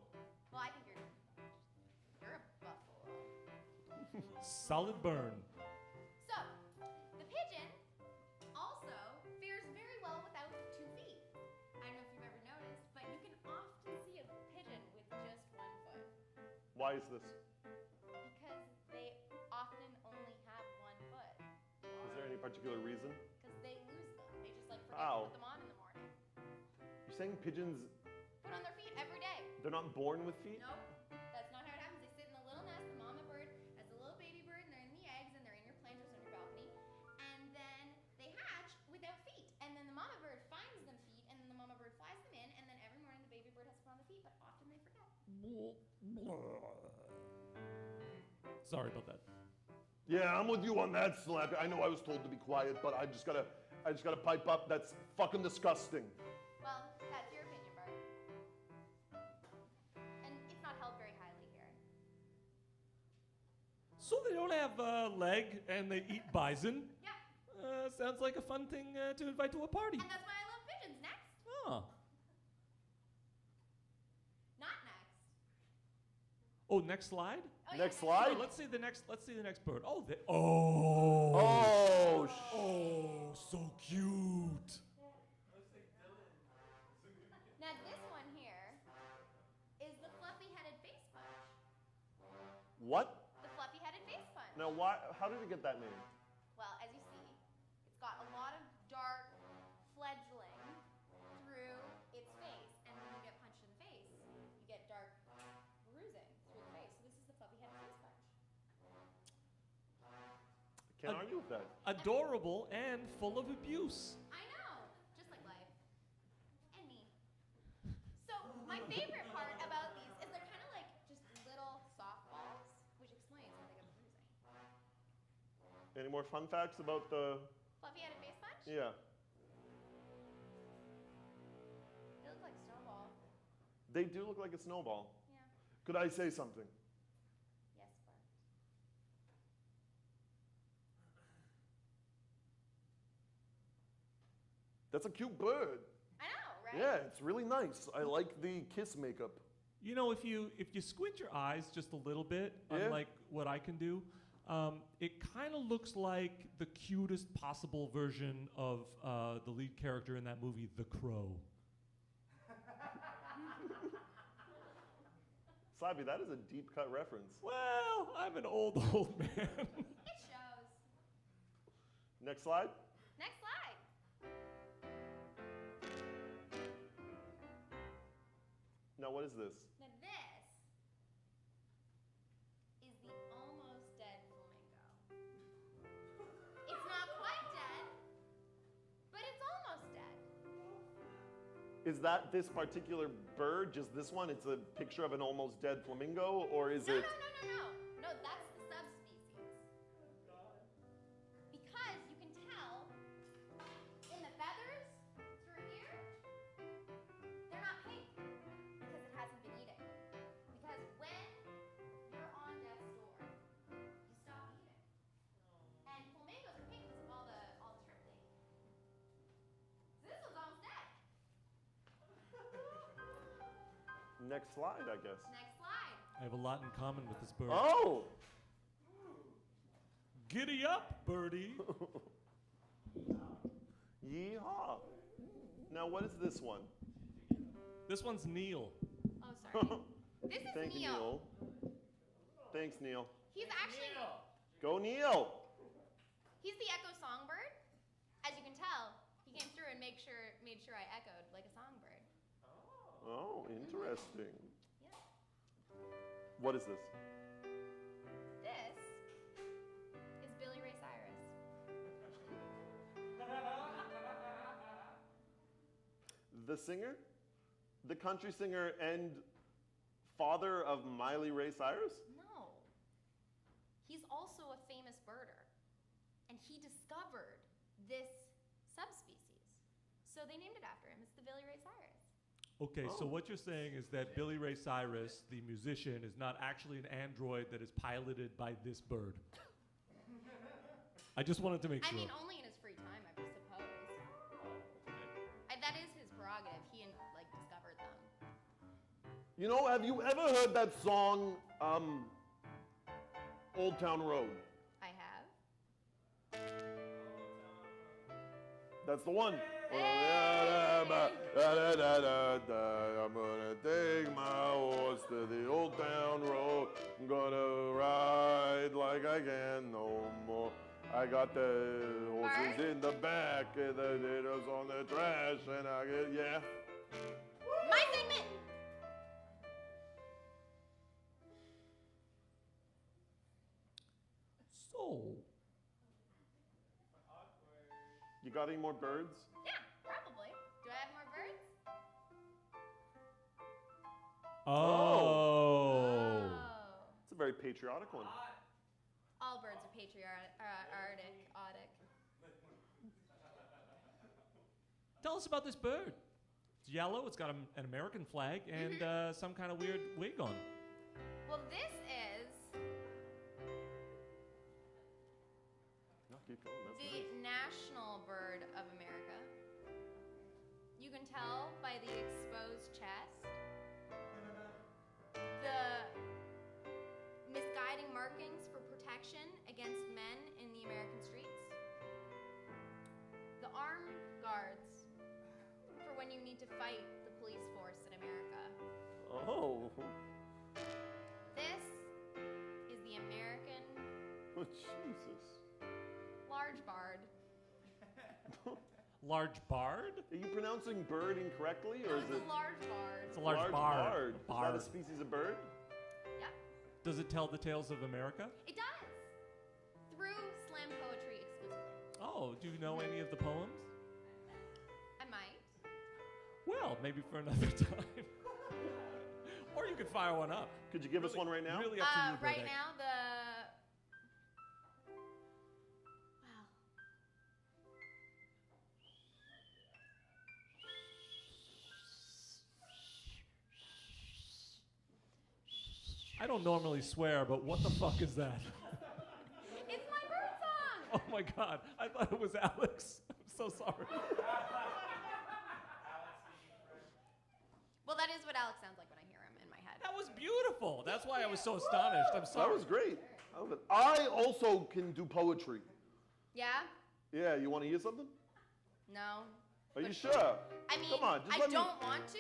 Well, I think you're a buffalo. Solid burn. So, the pigeon also fares very well without 2 feet. I don't know if you've ever noticed, but you can often see a pigeon with just 1 foot Why is this? because they often only have 1 foot Is there any particular reason? because they lose them. They just like forget How? to put them on in the morning. You're saying pigeons, Put on their feet every day. they're not born with feet? Nope, that's not how it happens. They sit in the little nest. The mama bird has a little baby bird, and they're in the eggs, and they're in your planters on your balcony. And then they hatch without feet. And then the mama bird finds them feet, and then the mama bird flies them in, and then every morning the baby bird has to put on the feet, but often they forget. Sorry about that. Yeah, I'm with you on that, Slappy. I know I was told to be quiet, but I just gotta pipe up. That's fucking disgusting. Well, that's your opinion, Bart. And it's not held very highly here. So they don't have a leg and they eat bison? Yeah, Sounds like a fun thing to invite to a party. and that's why I love pigeons. Next. Oh. Not next. Oh, next slide? Oh, Next yeah, slide? Let's see the next bird. Oh, Oh, so cute. Now this one here is the fluffy-headed face punch. what? The fluffy-headed face punch. Now, why? How did it get that name? Well, as you see, it's got a lot of dark fledgling through its face, and when you get punched in the face, you get dark bruising through the face. So this is the fluffy-headed face punch. Can't argue with that. Adorable and full of abuse. I know, just like life. And me. So my favorite part about these is they're kind of like just little softballs, which explains how they get bruising. Any more fun facts about the? Fluffy-headed face punch? Yeah, They look like a snowball. they do look like a snowball. Yeah. Could I say something? Yes, Bart. That's a cute bird. I know, right? Yeah, it's really nice. I like the kiss makeup. You know, if you squint your eyes just a little bit, Yeah. unlike what I can do, it kind of looks like the cutest possible version of the lead character in that movie, The Crow. Slappy, that is a deep cut reference. Well, I'm an old man. It shows. Next slide. Next slide. Now, what is this? Now this is the almost dead flamingo. It's not quite dead, but it's almost dead. Is that this particular bird, just this one? It's a picture of an almost dead flamingo, or is No, it? No, that's the subspecies. Because you can tell in the feathers through here, they're not pink because it hasn't been eating. Because when you're on death's door, you stop eating. And flamingos are pink because of all the shrimp they eat. So this one's almost dead. Next slide, I guess. Next slide. I have a lot in common with this bird. Oh! Giddy up, birdie. Yeehaw! Now, what is this one? This one's Neil. Oh, sorry. This is Thank you, Neil. Neil. Thanks, Neil. He's actually, Go Neil. he's the echo songbird. As you can tell, he came through and made sure I echoed like a songbird. Oh, interesting. Yeah. What is this? This is Billy Ray Cyrus. The singer? The country singer and father of Miley Ray Cyrus? No. He's also a famous birder. And he discovered this subspecies. So they named it after him. It's the Billy Ray Cyrus. Okay, so Oh. what you're saying is that Billy Ray Cyrus, the musician, is not actually an android that is piloted by this bird. I just wanted to make I sure. mean, only in his free time, I suppose. That is his prerogative. He discovered them. You know, have you ever heard that song, Old Town Road? I have. That's the one. Hey! I'm gonna take my horse to the old town road. I'm gonna ride like I can no more. I got the horses Bart? in the back, and the liters on the trash, and I get, yeah. My segment! So, You got any more birds? Yeah, probably. Do I have more birds? oh. It's a very patriotic one. All birds are patriotic. Tell us about this bird. It's yellow, it's got an American flag, and some kind of weird wig on. Well, this is No, keep going. That's the nice. national bird of America. You can tell by the exposed chest, the misguiding markings for protection against men in the American streets, the arm guards for when you need to fight the police force in America. Oh. This is the American Oh, Jesus. large bard. Large bard? Are you pronouncing bird incorrectly, No, or is it's it a large bard. It's a large bard. Is that a species of bird? Yep, Does it tell the tales of America? it does. Through slam poetry exclusively. Oh, do you know any of the poems? I might. Well, maybe for another time. Or you could fire one up. Could you give us one right now? Really up to you, Right Bird Egg. now, Wow. I don't normally swear, but what the fuck is that? It's my bird song! Oh my god, I thought it was Alex. I'm so sorry. Well, that is what Alex sounds like when I hear him in my head. That was beautiful. That's why I was so astonished. I'm sorry. That was great. I love it. I also can do poetry. Yeah? Yeah, you want to hear something? No. Are you sure? I mean, Come on, just I let me- don't want to,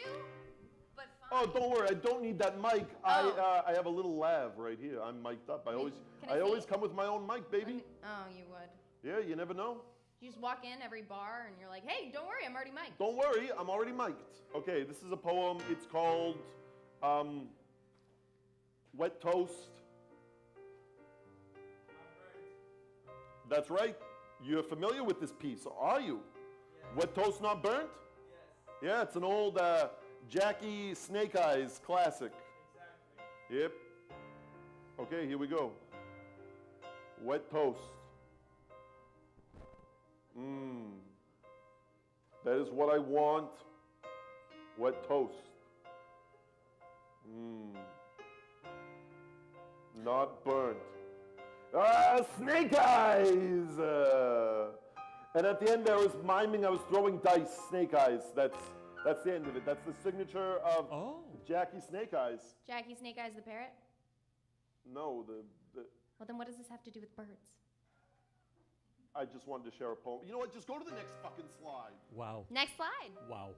but Oh, fine. don't worry. I don't need that mic. Oh. I have a little lav right here. I'm mic'd up. I always Can I always see? come with my own mic, baby. Oh, you would. Yeah, you never know. You just walk in every bar and you're like, hey, don't worry, I'm already mic'd. Don't worry, I'm already mic'd. Okay, this is a poem. It's called Wet Toast. That's right. You're familiar with this piece, are you? Wet Toast Not Burnt? Yes. Yeah, it's an old Jackie Snake Eyes classic. Exactly. Yep. Okay, here we go. Wet toast. Mmm. That is what I want. Wet toast. Mmm. Not burnt. Ah, snake eyes! And at the end I was miming, I was throwing dice, snake eyes. That's the end of it. That's the signature of Oh. Jackie Snake Eyes. Jackie Snake Eyes the parrot? No, Well, then what does this have to do with birds? I just wanted to share a poem. You know what? Just go to the next fucking slide. Wow. Next slide. Wow.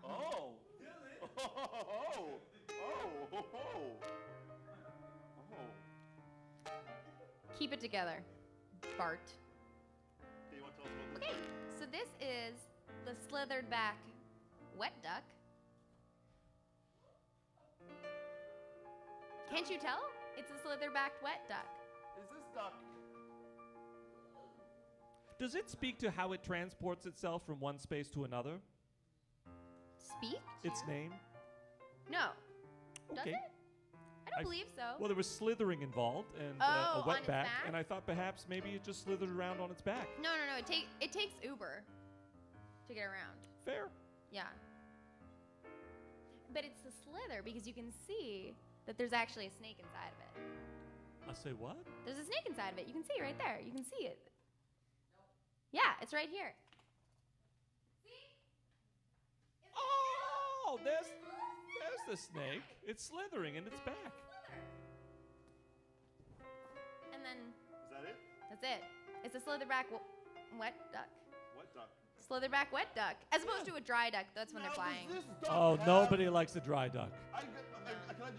Oh. Oh. Oh. Oh. Keep it together, Bart. Okay, you want to tell us about Okay, so this is the slithered back wet duck. Can't you tell? It's a slithered backed wet duck. Is this duck? Does it speak to how it transports itself from one space to another? Speak? Its name? No. Does Okay. it? I don't believe so. Well, there was slithering involved and Oh, a wet on its back, back? and I thought perhaps maybe it just slithered around on its back. No. It takes Uber to get around. Fair. Yeah. But it's the slither because you can see that there's actually a snake inside of it. I say what? There's a snake inside of it. You can see it right there. You can see it. Yeah, it's right here. Oh, there's the snake. It's slithering in its back. And then Is that it? that's it. It's a slitherback wet duck. What duck? Slitherback wet duck. As opposed to a dry duck. That's when they're Now, does flying. this duck Oh, have- nobody likes a dry duck. Can I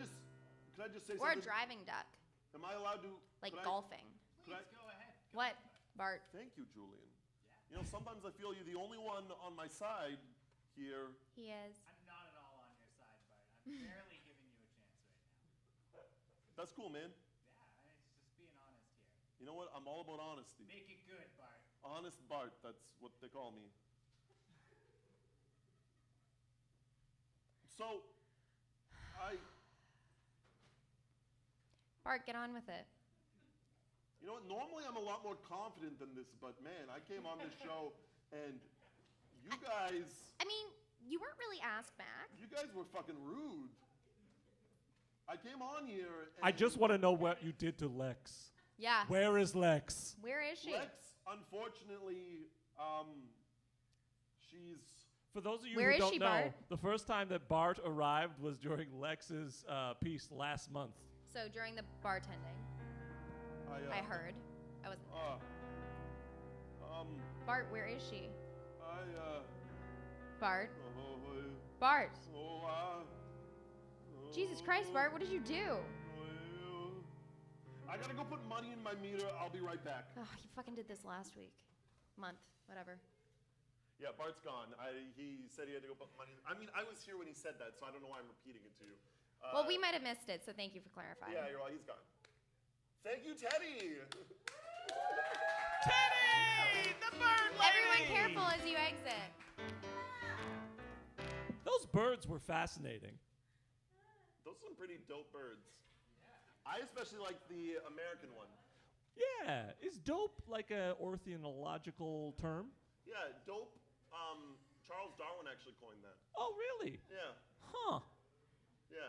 just say Or a something? driving duck. Am I allowed to? Like could I- golfing. could I- Go ahead. What, Bart? Thank you, Julian. You know, sometimes I feel you're the only one on my side here. He is. I'm not at all on your side, Bart. I'm barely giving you a chance right now. That's cool, man. Yeah, it's just being honest here. You know what? I'm all about honesty. Make it good, Bart. Honest Bart, that's what they call me. So, Bart, get on with it. you know what? Normally I'm a lot more confident than this, but man, I came on this show and you guys I mean, you weren't really asked back. were fucking rude. I came on here and I just want to know what you did to Lex. Yeah. Where is Lex? Where is she? Lex, unfortunately, she's For those of you Where who is don't she, know, Bart? the first time that Bart arrived was during Lex's piece last month. So during the bartending, I heard. I wasn't there. Bart, where is she? Bart. Bart. Jesus Christ, Bart, what did you do? I gotta go put money in my meter. I'll be right back. Oh, you fucking did this last week. Month, whatever. Yeah, Bart's gone. He said he had to go put money. I mean, I was here when he said that, so I don't know why I'm repeating it to you. Well, we might have missed it, so thank you for clarifying. Yeah, you're right. He's gone. Thank you, Teddy. Teddy! The bird lady! Everyone careful as you exit. Those birds were fascinating. Those are some pretty dope birds. I especially like the American one. Yeah. Is dope like a ornithological term? Yeah, dope. Charles Darwin actually coined that. Oh, really? Yeah, Huh. yeah.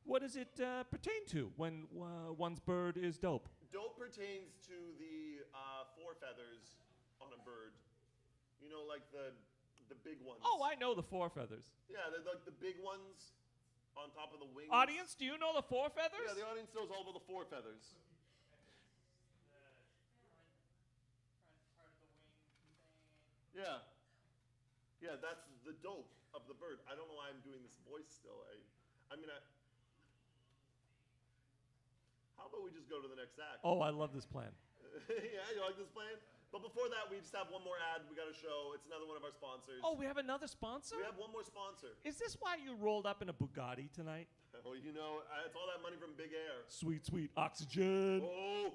What does it pertain to when one's bird is dope? Dope pertains to the four feathers on a bird. You know, like the big ones. Oh, I know the four feathers. Yeah, they're like the big ones on top of the wings. Audience, do you know the four feathers? Yeah, the audience knows all about the four feathers. Yeah. Yeah, that's the dope of the bird. I don't know why I'm doing this voice still. How about we just go to the next act? Oh, I love this plan. Yeah, you like this plan? But before that, we just have one more ad we got to show. It's another one of our sponsors. Oh, we have another sponsor? We have one more sponsor. Is this why you rolled up in a Bugatti tonight? Well, you know, it's all that money from Big Air. Sweet, sweet oxygen. Oh,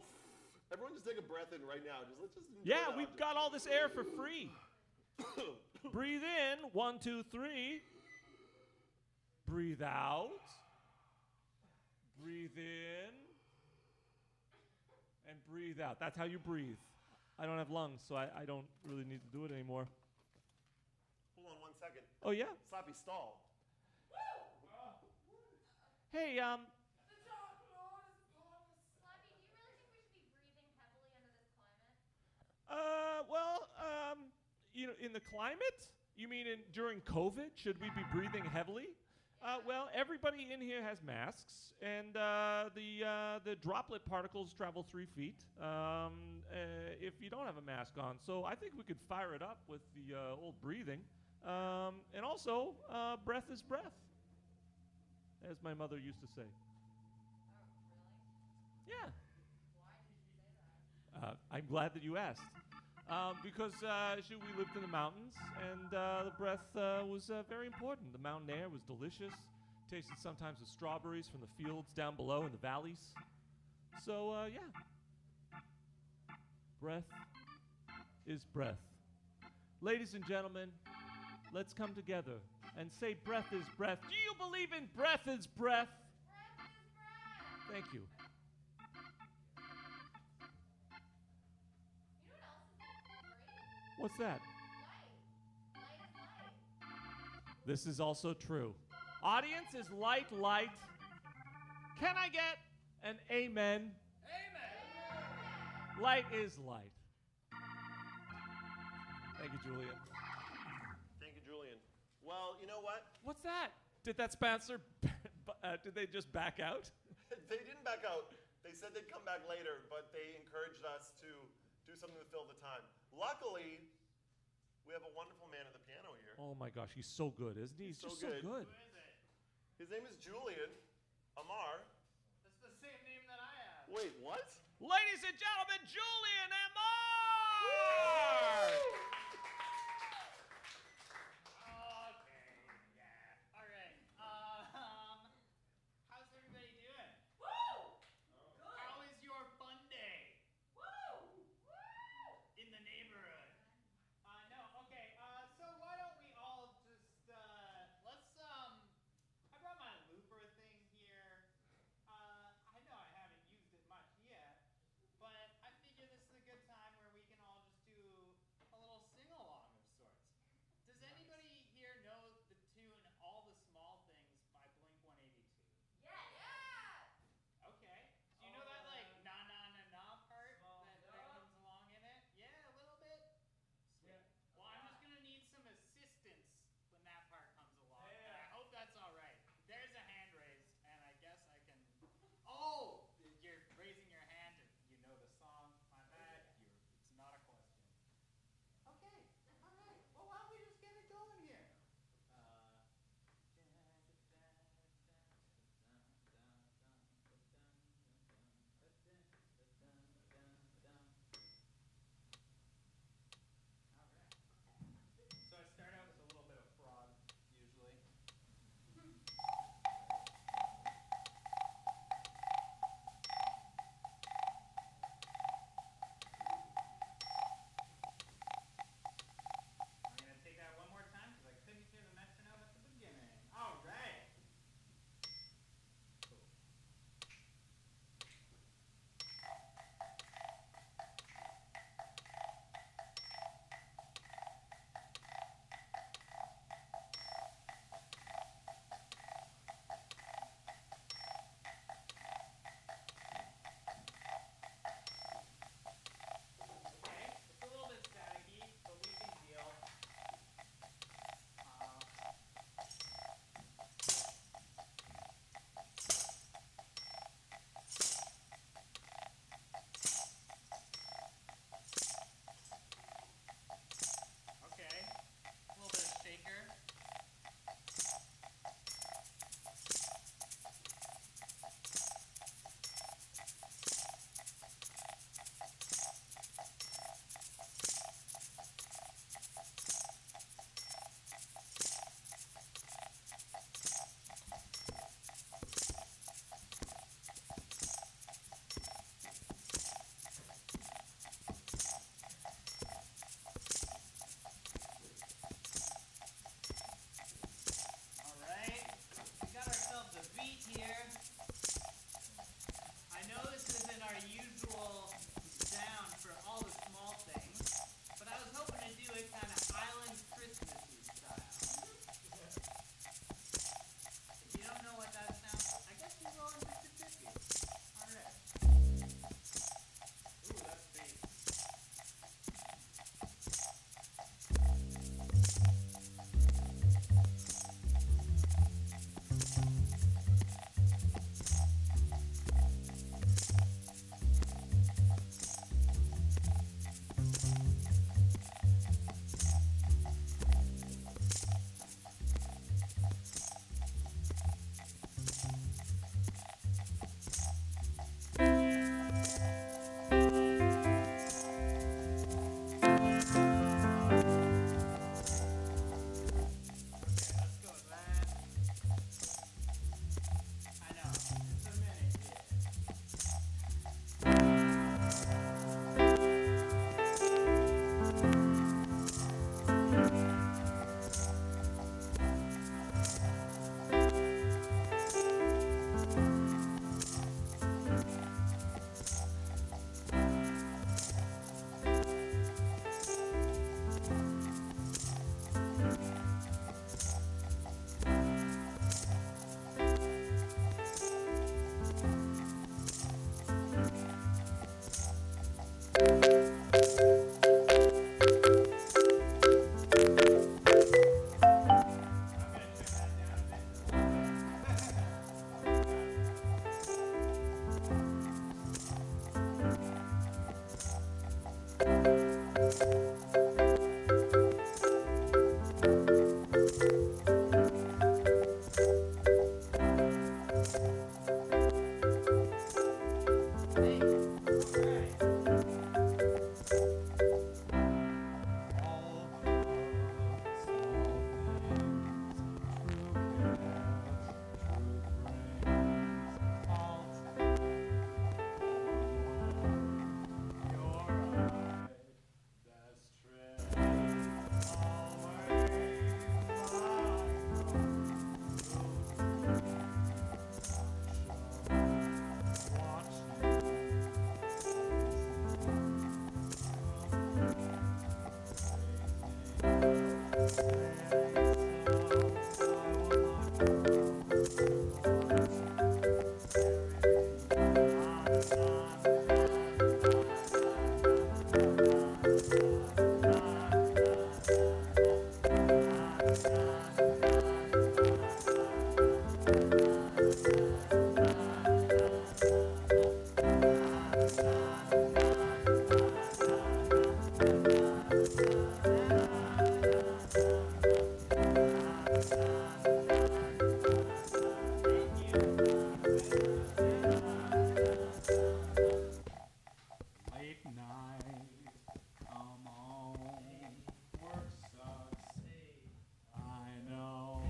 everyone just take a breath in right now. Let's just enjoy Yeah, that. we've got all this air for free. Breathe in, 1, 2, 3. Breathe out. Breathe in. And breathe out. That's how you breathe. I don't have lungs, so I don't really need to do it anymore. Hold on 1 second. Oh, yeah? Slappy, stall. Hey, Slappy, do you really think we should be breathing heavily under this climate? you know, in the climate? You mean during COVID? Should we be breathing heavily? Well, everybody in here has masks, and the droplet particles travel 3 feet if you don't have a mask on. So I think we could fire it up with the old breathing. And also, breath is breath, as my mother used to say. Oh, really? Yeah. Why did you say I'm glad that you asked. Because we lived in the mountains, and the breath was very important. The mountain air was delicious. Tasted sometimes of strawberries from the fields down below in the valleys. So, yeah. Breath is breath. Ladies and gentlemen, let's come together and say breath is breath. Do you believe in breath is breath? Breath is breath. Thank you. You know what else is great? What's that? Light. Light is light. This is also true. Audience is light, light. Can I get an amen? Amen. Light is light. Thank you, Julian. Thank you, Julian. Well, you know what? What's that? Did that sponsor, did they just back out? They didn't back out. They said they'd come back later, but they encouraged us to do something to fill the time. Luckily, we have a wonderful man at the piano here. Oh my gosh, he's so good, isn't he? He's So just good. so good. Who is it? His name is Julian Amar. That's the same name that I have. Wait, what? Ladies and gentlemen, Julian Amar! Okay, yeah. All right. How's everybody doing? Woo! How is your Funday Woo! in the neighborhood? No. Okay. So why don't we all just let's I brought my looper thing here. I know I haven't used it much yet, but I figure this is a good Late night, come on, work sucks. I know.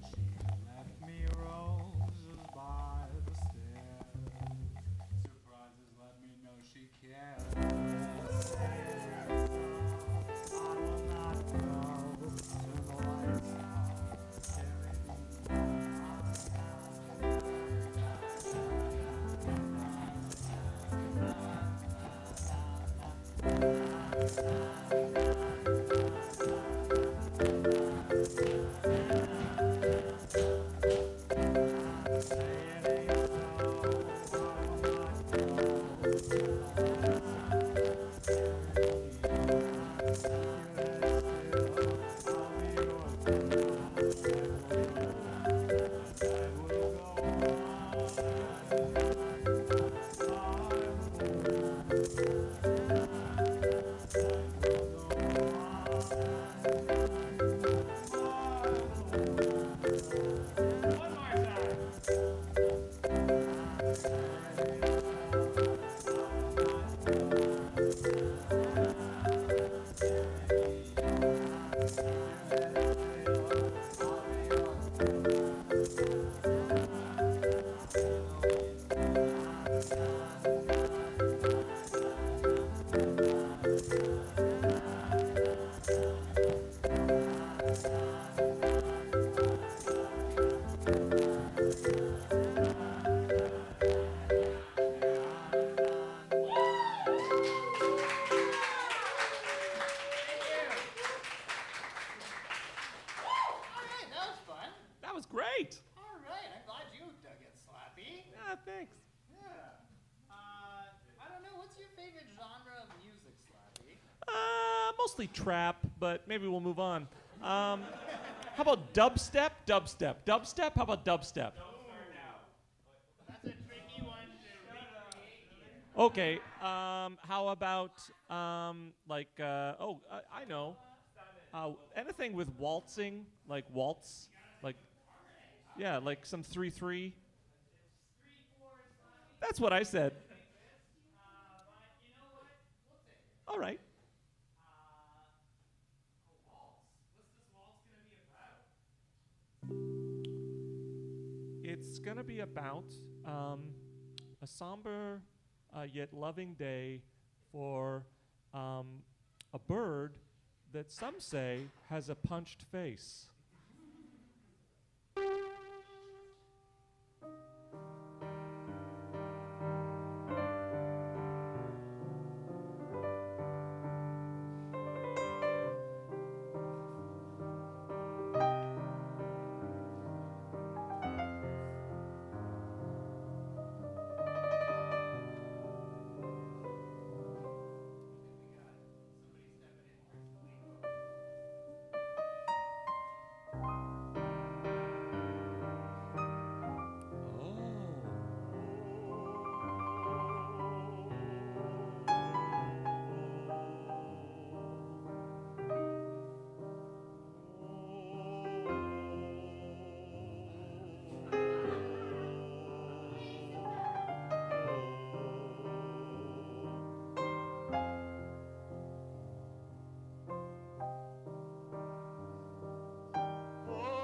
She left me roses by the stairs. Surprises let me know she cares. I will not go till the lights out. Carry me Alright, that was fun. That was great. Alright, I'm glad you dug it, Slappy. Ah, thanks. Yeah. I don't know, what's your favorite genre of music, Slappy? Mostly trap, but maybe we'll move on. How about dubstep? Dubstep? How about dubstep? That's a tricky one to recreate here. Okay. How about I know. Anything with waltzing, like waltz, like yeah, like some 3/3. That's what I said. But you know what? We'll take it. All right. A waltz? What's this waltz gonna be about? It's gonna be about a somber yet loving day for a bird that some say has a punched face. Oh.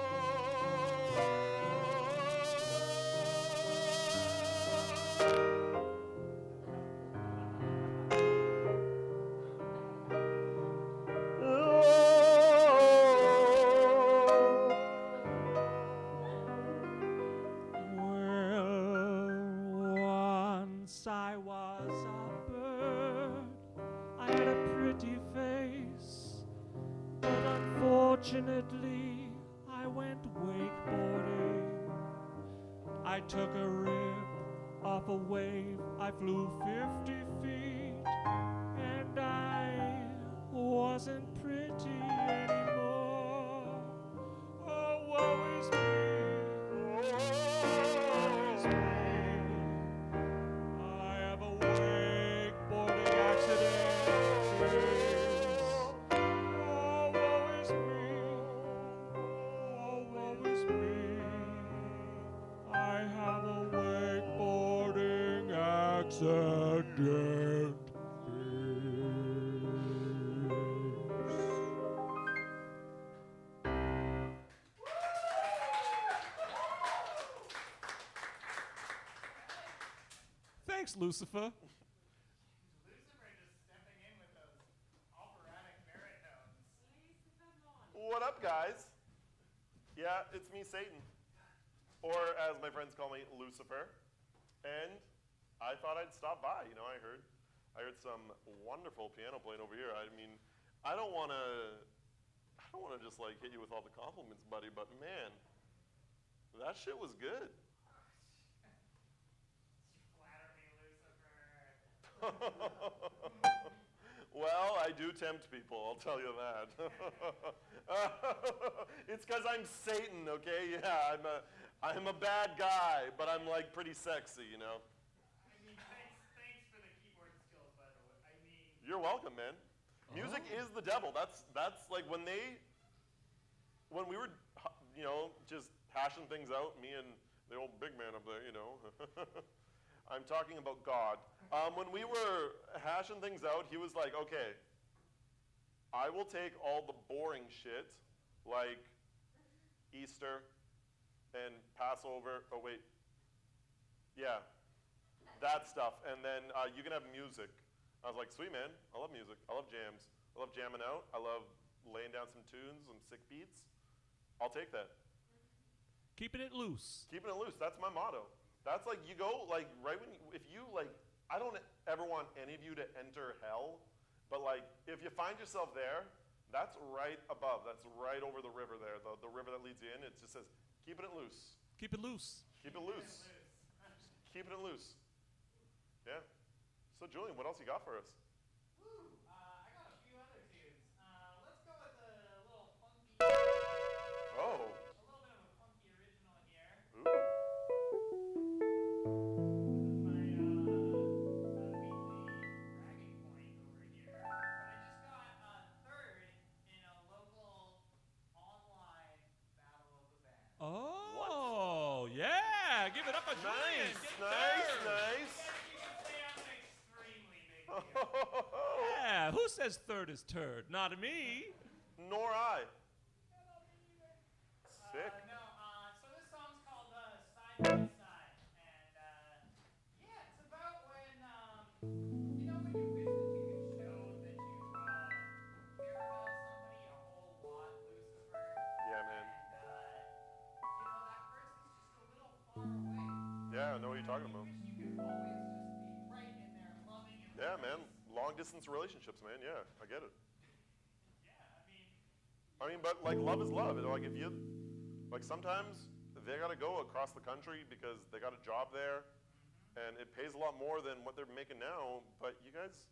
recently I went wakeboarding. I took a rip off a wave. I flew 50 feet, and I wasn't pretty anymore. Oh, woe is me. Woe is me. I have a wakeboarding accident. Oh, woe is me. Oh, woe is me. I have a wakeboarding accident. Thanks, Lucifer. Lucifer just stepping in with those operatic baritones. What up, guys? Yeah, it's me, Satan. Or as my friends call me, Lucifer. And I thought I'd stop by. You know, I heard some wonderful piano playing over here. I mean, I don't want to just like hit you with all the compliments, buddy, but man, that shit was good. Flatter me, Lucifer. Well, I do tempt people, I'll tell you that. It's because I'm Satan, okay? Yeah, I'm a bad guy, but I'm like pretty sexy, you know? I mean, thanks for the keyboard skills, by the way. I mean, You're welcome, man. Music is the devil. That's like when we were, you know, just hashing things out, me and the old big man up there, you know. I'm talking about God. When we were hashing things out, he was like, okay, I will take all the boring shit, like Easter and Passover. Oh, wait. Yeah, that stuff. And then you can have music. I was like, sweet, man. I love music. I love jams. I love jamming out. I love laying down some tunes, some sick beats. I'll take that. Keeping it loose. Keeping it loose. That's my motto. That's like you go like right when if you like. I don't ever want any of you to enter hell, but like if you find yourself there, that's right above. That's right over the river there. The river that leads you in. It just says, keeping it loose. Keep it loose. Keep it loose. Keeping it loose. Yeah. So Julian, what else you got for us? woo, I got a few other tunes. Let's go with a little funky. Oh. A little bit of a funky original here. Ooh. This is my weekly bragging point over here. But I just got third in a local online battle of the band. Oh, yeah. Give it up for Julian. Nice, Get nice, third. nice. You can say I'm an extremely big deal. Yeah, who says third is turd? Not me. Nor I. Sick. No, so this song's called Side by Side. And yeah, it's about when, you know, when you wish that you could show that you care about somebody a whole lot, Lucifer. Yeah, man. And, you know, that person's just a little far away. Yeah, I know what you're talking about. You wish you could always just be right in there loving and Yeah, man. Long distance relationships, man. Yeah, I get it. Yeah, I mean, but like love is love. Like if you, like sometimes they gotta go across the country because they got a job there, and it pays a lot more than what they're making now. But you guys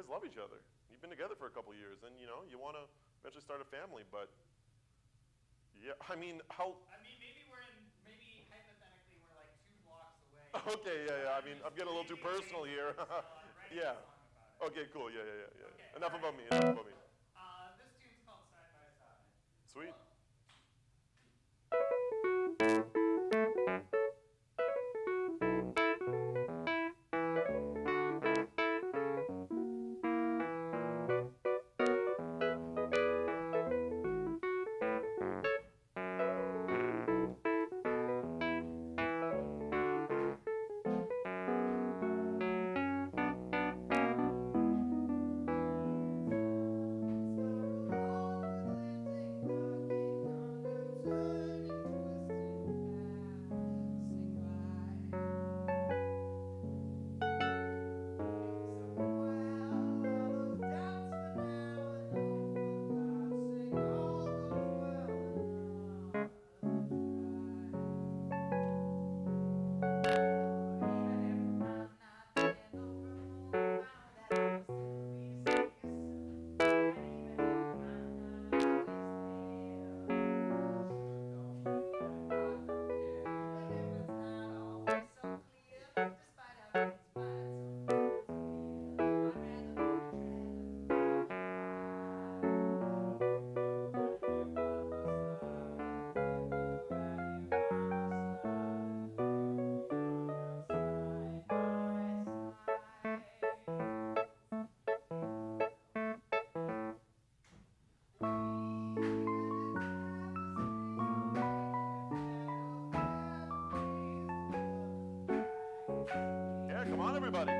love each other. You've been together for a couple years, and you know you want to eventually start a family. But yeah, I mean, how? maybe hypothetically we're like 2 blocks away. Okay, yeah. I mean, I'm getting a little too personal here. Yeah. Okay, cool. Yeah. Okay, Enough all about right. me. Enough about me. This tune's called Side by Side. Sweet. All the things I everybody.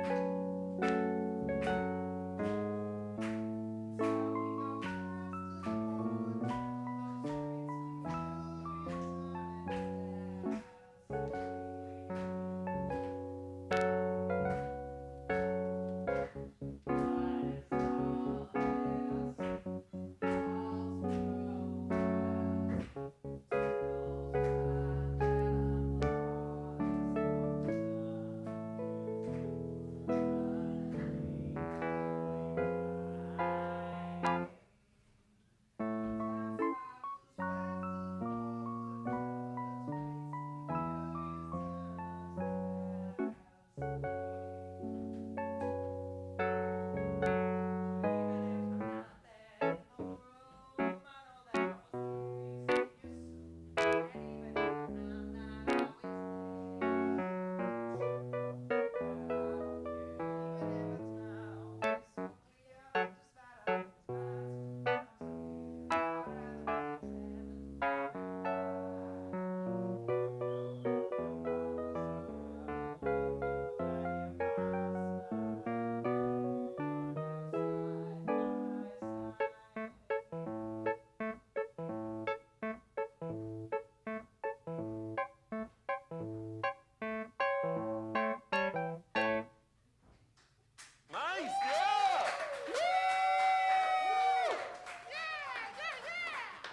Nice, yeah!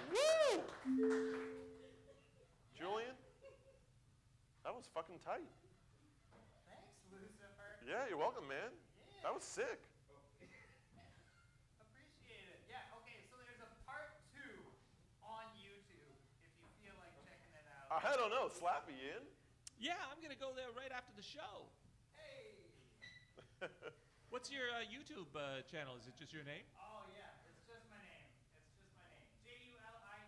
Woo! Julian, that was fucking tight. Thanks, Lucifer. Yeah, you're welcome, man. That was sick. Appreciate it. Yeah, okay, so there's a part 2 on YouTube if you feel like checking it out. I don't know, Slappy in? Yeah, I'm gonna go there right after the show. Hey! What's your YouTube channel? Is it just your name? Oh, yeah, it's just my name. It's just my name. Julienamar.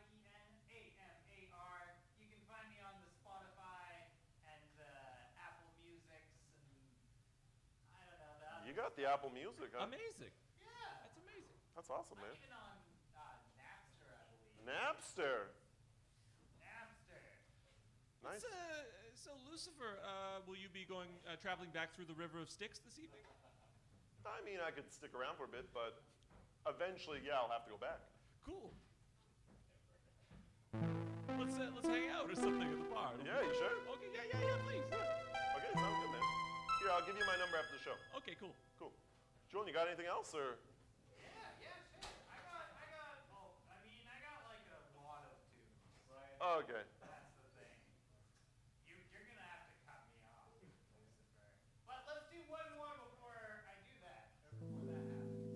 You can find me on the Spotify and the Apple Musics and I don't know the other. You got the Apple Music, huh? Amazing. Yeah. That's amazing. That's awesome, I'm man. even on Napster, I believe. Napster. Napster. Nice. So Lucifer, will you be going traveling back through the River of Styx this evening? I mean, I could stick around for a bit, but eventually, yeah, I'll have to go back. Cool. Let's hang out or something at the bar. Yeah, you sure? Okay, yeah, please. Okay, sounds good, man. Here, I'll give you my number after the show. Okay, cool. Cool. Julian, you got anything else, or? Yeah, sure. I got like a lot of tunes, right? Oh, okay. That's the thing. You're gonna have to cut me off, Lucifer. But let's do one more before I do that, or before that happens.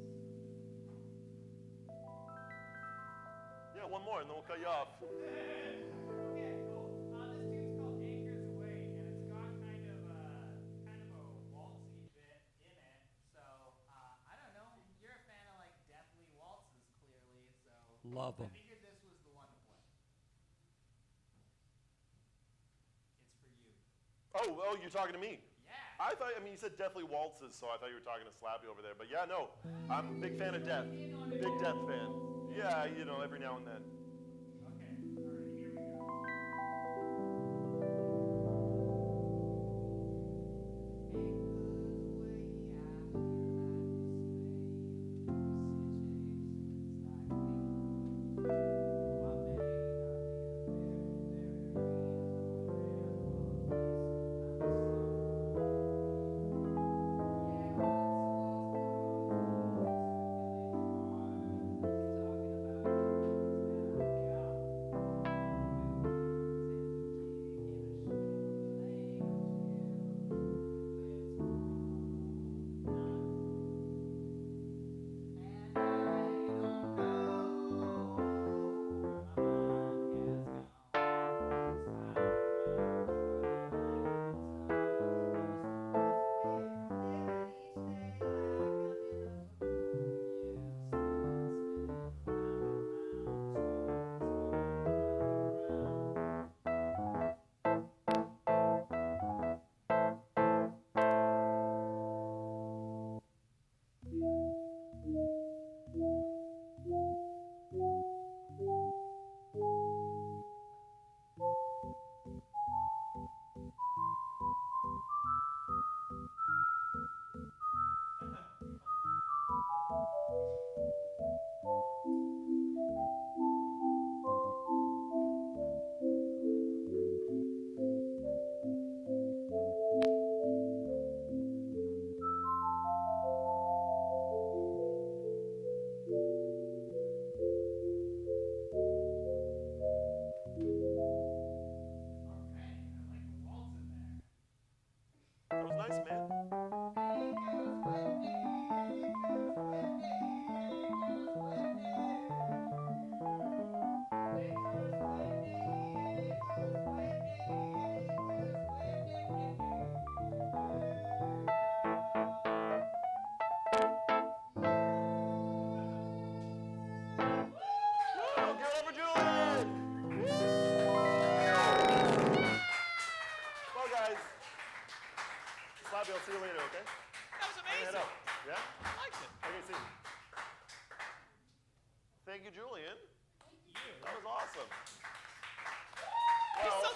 Yeah, one more, and then we'll cut you off. Okay, cool. This tune's called Anchors Away, and it's got kind of a waltzy bit in it. So I don't know. You're a fan of like deathly waltzes, clearly. So Love 'em. I figured this was the one to play. It's for you. Oh, you're talking to me. Yeah. You said Deathly Waltzes, so I thought you were talking to Slappy over there. But yeah, no, I'm a big fan of Death. Big Death fan. Yeah, every now and then. Okay. All right. Here we go.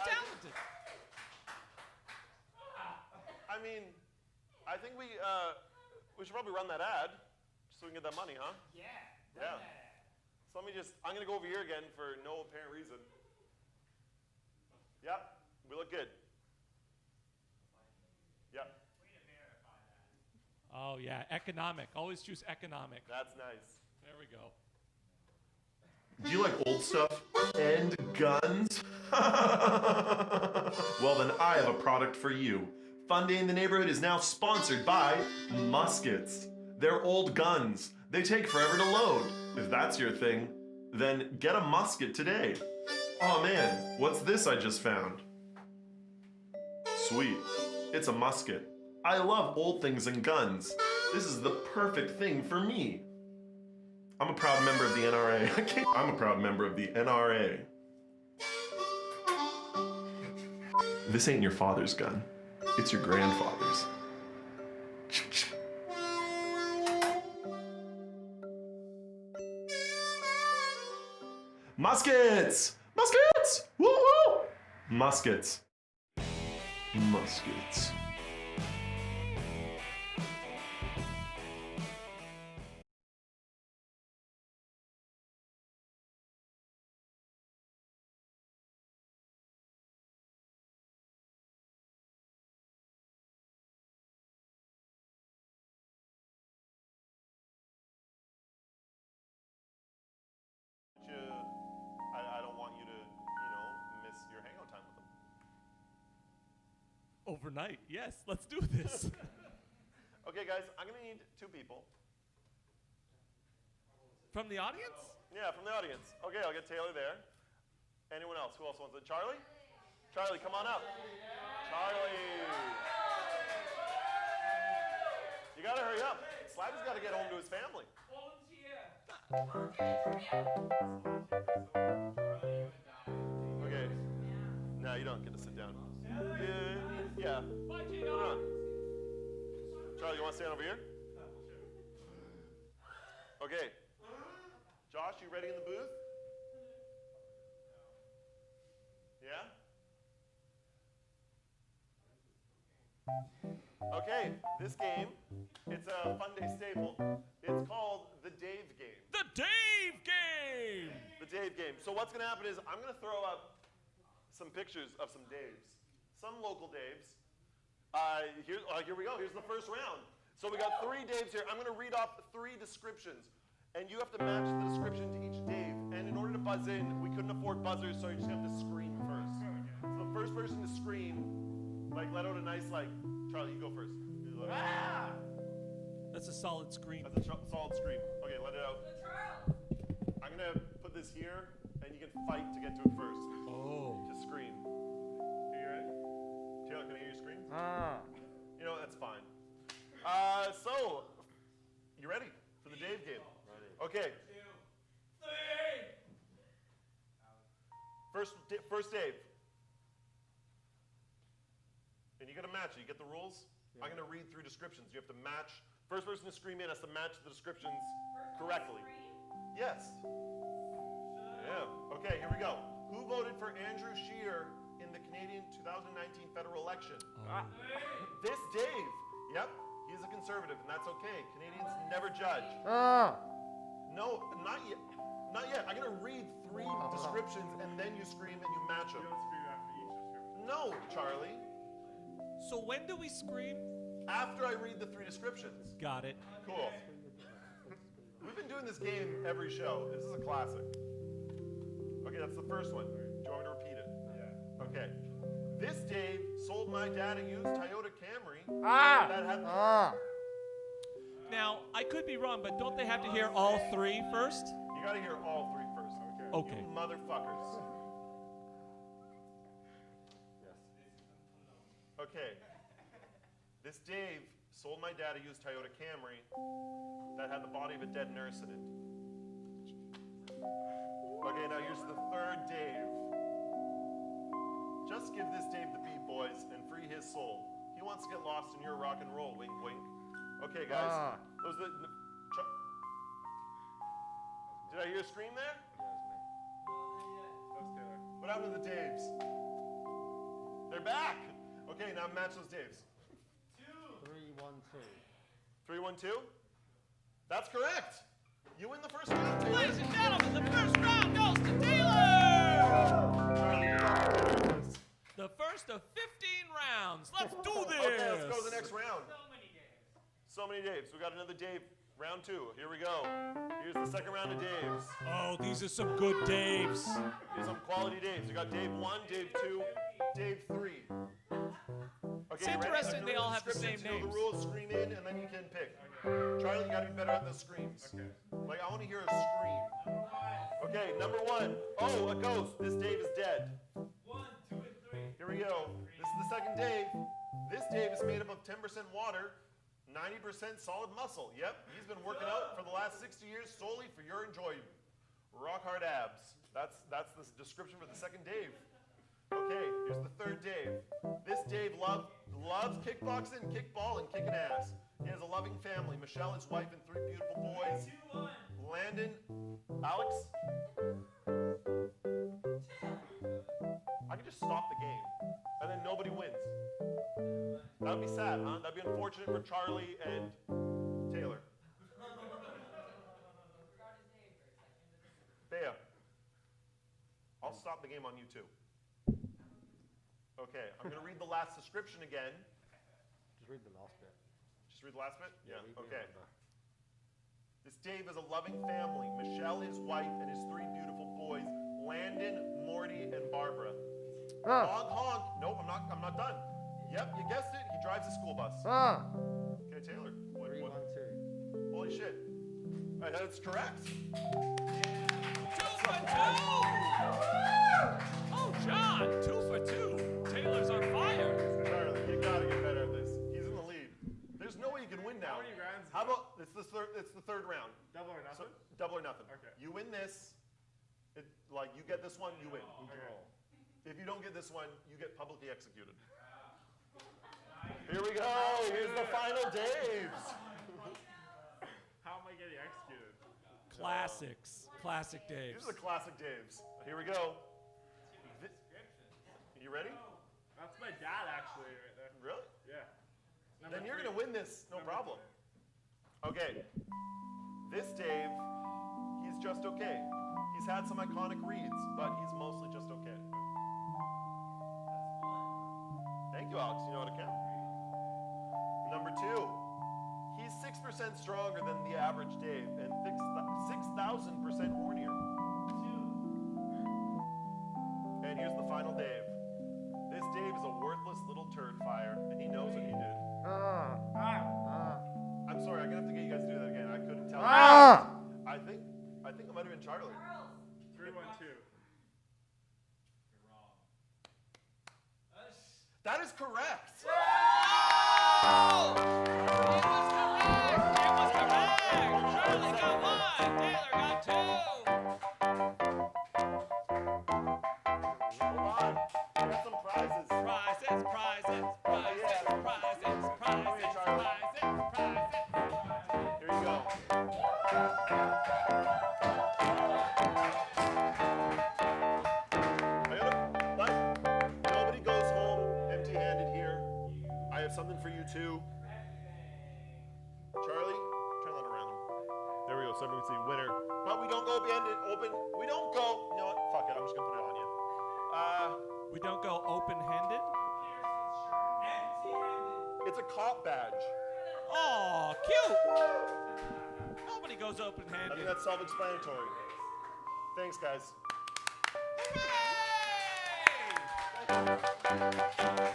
talented. I mean, I think we should probably run that ad just so we can get that money, huh? Yeah. Yeah. So I'm going to go over here again for no apparent reason. Yep, we look good. Yep, Way to verify that. Oh, yeah, economic. Always choose economic. that's nice. There we go. Do you like old stuff and guns? Well, then I have a product for you. Funday in the Neighborhood is now sponsored by muskets. They're old guns. They take forever to load. If that's your thing, then get a musket today. Oh man, what's this I just found? Sweet, it's a musket. I love old things and guns. This is the perfect thing for me. I'm a proud member of the NRA. I'm a proud member of the NRA. This ain't your father's gun. It's your grandfather's. Muskets! Muskets! Woo-hoo! Muskets. Muskets. I don't want you to, miss your hangout time with them. Overnight. Yes, let's do this. Okay, guys, I'm gonna need 2 people. From the audience? Yeah, from the audience. Okay, I'll get Taylor there. Anyone else? Who else wants it? Charlie? Charlie, come on up. Charlie. You gotta hurry up. Slider's gotta get home to his family. Okay. No, you don't get to sit down. Yeah. Put it on. Charlie, you want to stand over here? Okay. Josh, you ready in the booth? Yeah? Okay, this game, it's a Funday staple. It's called the Dave game. The Dave game! The Dave game. So what's going to happen is I'm going to throw up some pictures of some Daves, some local Daves. Here we go. Here's the first round. So we got 3 Daves here. I'm going to read off 3 descriptions, and you have to match the description to each Dave. And in order to buzz in, we couldn't afford buzzers, so you just have to scream first. So the first person to scream, let out a nice, Charlie, you go first. Ah! That's a solid scream. That's a solid scream. Okay, let it out. I'm going to put this here, and you can fight to get to it first. Oh. To scream. Are you ready? Taylor, can I hear you scream? That's fine. So, you ready for the Dave game? Ready. Okay. 2, 3. First Dave. And you got to match it. You get the rules? Yeah. I'm going to read through descriptions. You have to match. First person to scream in has to match the descriptions correctly. Yes. Yeah. Okay, here we go. Who voted for Andrew Scheer in the Canadian 2019 federal election? This Dave. Yep. He's a conservative, and that's okay. Canadians never judge. No, not yet. Not yet. I'm going to read 3 descriptions, and then you scream and you match them. You don't scream after each description. No, Charlie. So when do we scream? After I read the 3 descriptions. Got it. Cool. We've been doing this game every show. This is a classic. Okay, that's the first one. Do you want me to repeat it? Yeah. Okay. This Dave sold my dad a used Toyota Camry. That had Now, I could be wrong, but don't they have to hear all 3 first? You gotta hear all 3 first. Okay. You motherfuckers. Yes. Okay. This Dave sold my dad a used Toyota Camry that had the body of a dead nurse in it. Okay, now here's the 3rd Dave. Just give this Dave the beat, boys, and free his soul. He wants to get lost in your rock and roll, wink, wink. Okay, guys. Those are the... Did I hear a scream there? Yeah, it was me. What happened to the Daves? They're back. Okay, now match those Daves. 3-1-2. 3-1-2? That's correct. You win the first round, Taylor. Ladies and gentlemen, the first round goes to Taylor! Charlie, you got to do this. The first of 15 rounds. Let's do this. Okay, let's go to the next round. So many days. So many Daves. We got another Dave. Round 2. Here we go. Here's the second round of Daves. Oh, these are some good Daves. Here's some quality Daves. We got Dave 1, Dave 2, Dave 3. Okay, It's you ready? interesting I'm they gonna all read have the same descriptions. You know names. the rules, scream in, and then you can pick. Charlie, you gotta be better at the screams. Okay. Like, I want to hear a scream. Okay, number 1. Oh, a ghost. This Dave is dead. 1, 2, and 3. Here we go. This is the second Dave. This Dave is made up of 10% water, 90% solid muscle. Yep, he's been working out for the last 60 years solely for your enjoyment. Rock hard abs. That's the description for the second Dave. Okay, here's the third Dave. This Dave loves kickboxing, kickball, and kicking ass. He has a loving family. Michelle, his wife, and 3 beautiful boys. 2, 1. Landon, Alex. I could just stop the game, and then nobody wins. That would be sad, huh? That'd be unfortunate for Charlie and Taylor. Bea, I'll stop the game on you too. Okay, I'm going to read the last description again. Just read the last bit. Just read the last bit? Yeah, read the okay. other. This Dave is a loving family. Michelle, his wife, and his 3 beautiful boys, Landon, Morty, and Barbara. Honk, honk. Nope, I'm not done. Yep, you guessed it. He drives a school bus. Okay, Taylor. 3-1-2. Holy shit. That's correct. 2 for 2. Oh, John, 2 for 2. Taylor's on fire. Charlie, you gotta get better at this. He's in the lead. There's no way you can win now. How many rounds? How about it's the third round? Double or So, nothing? double or nothing. Okay. You win this. Like you get this one, you win. If you don't get this one, you get publicly executed. Here we go. Here's the final Daves. How am I getting executed? Classics. Classic Daves. These are the classic Daves. Here we go. You ready? That's my dad, actually, right there. Really? Yeah. Then you're gonna win this, no problem. Okay. This Dave, he's just okay. He's had some iconic reads, but he's mostly just okay. Thank you, Alex. You know how to count. Number 2, he's 6% stronger than the average Dave and 6,000% hornier. 2. And here's the final Dave. This Dave is a worthless little turd fire, and he knows what he did. I'm sorry, I'm gonna have to get you guys to do that again. I couldn't tell. I think it might have been Charlie. 3-1-2. That is correct. Oh! It was correct. Charlie got 1. Taylor got 2. Hold on. I got some prizes. Prizes, prizes, prizes, Yeah. prizes, prizes, Charlie. prizes, prizes. Here you go. But nobody goes home empty-handed here. I have something for you too. Charlie, turn that around. There we go. So everyone can see winner. But we don't go open. We don't go. You know what? Fuck it. I'm just gonna put it on you. We don't go open-handed? It's a cop badge. Oh, cute. Nobody goes I open-handed. think that's self-explanatory. Thanks, guys.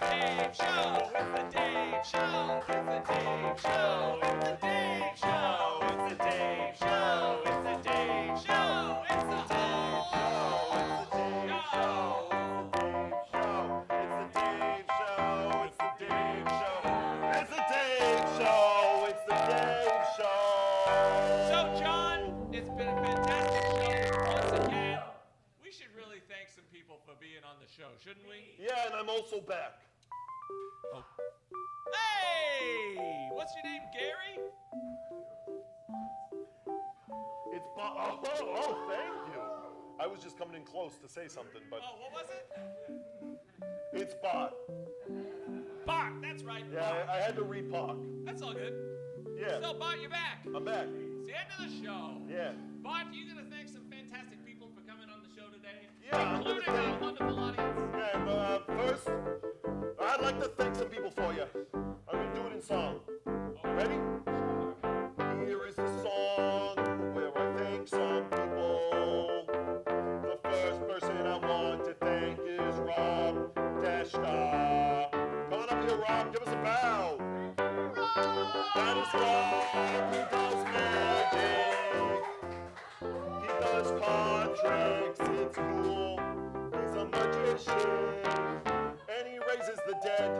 Dave Show, it's the Dave Show, it's the Dave Show, it's the Dave Show, it's the Dave Show, it's the Dave Show, it's the Dave So, John, it's been a fantastic show. Once again, we should really thank some people for being on the show, shouldn't we? Yeah, and I'm also back. Oh. Hey! What's your name, Gary? It's oh, thank you. I was just coming in close to say something, but Oh, what was it? It's Bart. Bart, that's right. Yeah, Bart. I had to repark. That's all good. Yeah, So, Bart, you're back. I'm back. It's the end of the show. Yeah. Bart, you're going to thank some fantastic people for coming on the show today, Yeah, I'm gonna including our thank- wonderful audience. And first, I'd like to thank some people for you. I'm gonna do it in song. Ready? Here is the song where I thank some people. The first person I want to thank is Rob Dashka. Come on up here, Rob. Give us a bow. That is Rob. He does magic. He does card tricks. It's cool. He's a magician. And he raises the dead.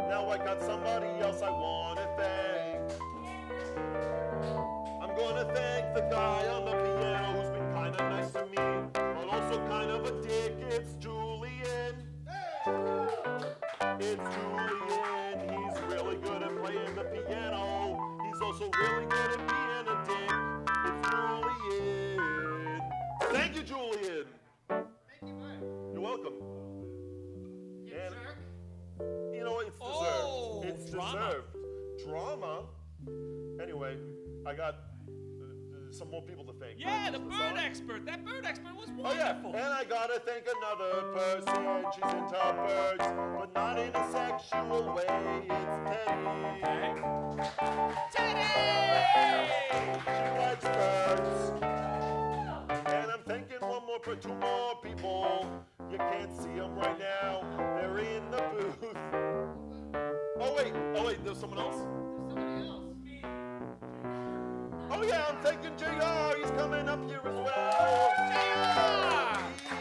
Now I got somebody else I want to thank. I'm going to thank the guy on the piano who's been kind of nice to me, but also kind of a dick. It's Julian. It's Julian. He's really good at playing the piano. He's also really good at being a dick. It's Julian. Thank you, Julian. Thank you, Bart. You're welcome. You And- jerk. You know, it's deserved. Oh, It's drama. deserved. Drama. Anyway, I got some more people to thank. Yeah, the Song? bird expert. That bird expert was Oh yeah, wonderful. and I gotta thank another person. She's into birds, but not in a sexual way. It's Teddy. Teddy! She likes birds. And I'm thanking two more people. You can't see them right now. They're in the booth. Oh wait, there's someone else? There's somebody else. Oh yeah, I'm thanking JR. He's coming up here as well. JR!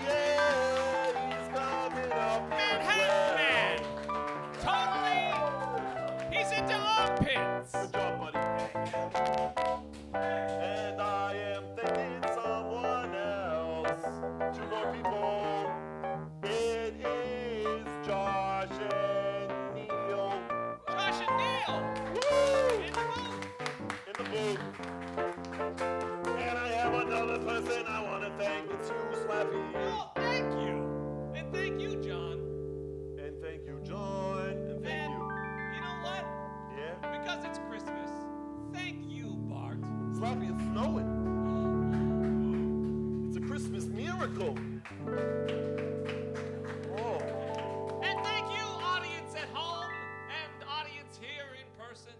Yeah, he's coming up Manhattan Man! Totally! He's into armpits! Good job, buddy. And I am thanking someone else. Two more people. It is Josh and Neil. Josh and Neil! Woo! In the booth! In the booth. And I have another person I want to thank. It's you, Slappy. Oh, thank you! And thank you, John. And thank you, John. And thank And you. you know what? Yeah? Because it's Christmas, thank you, Bart. Slappy, it's snowing. It's a Christmas miracle. Oh. And thank you, audience at home and audience here in person.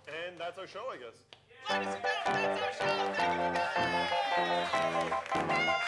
And that's our show, I guess. Ladies and gentlemen, that's our show. Thank you for coming.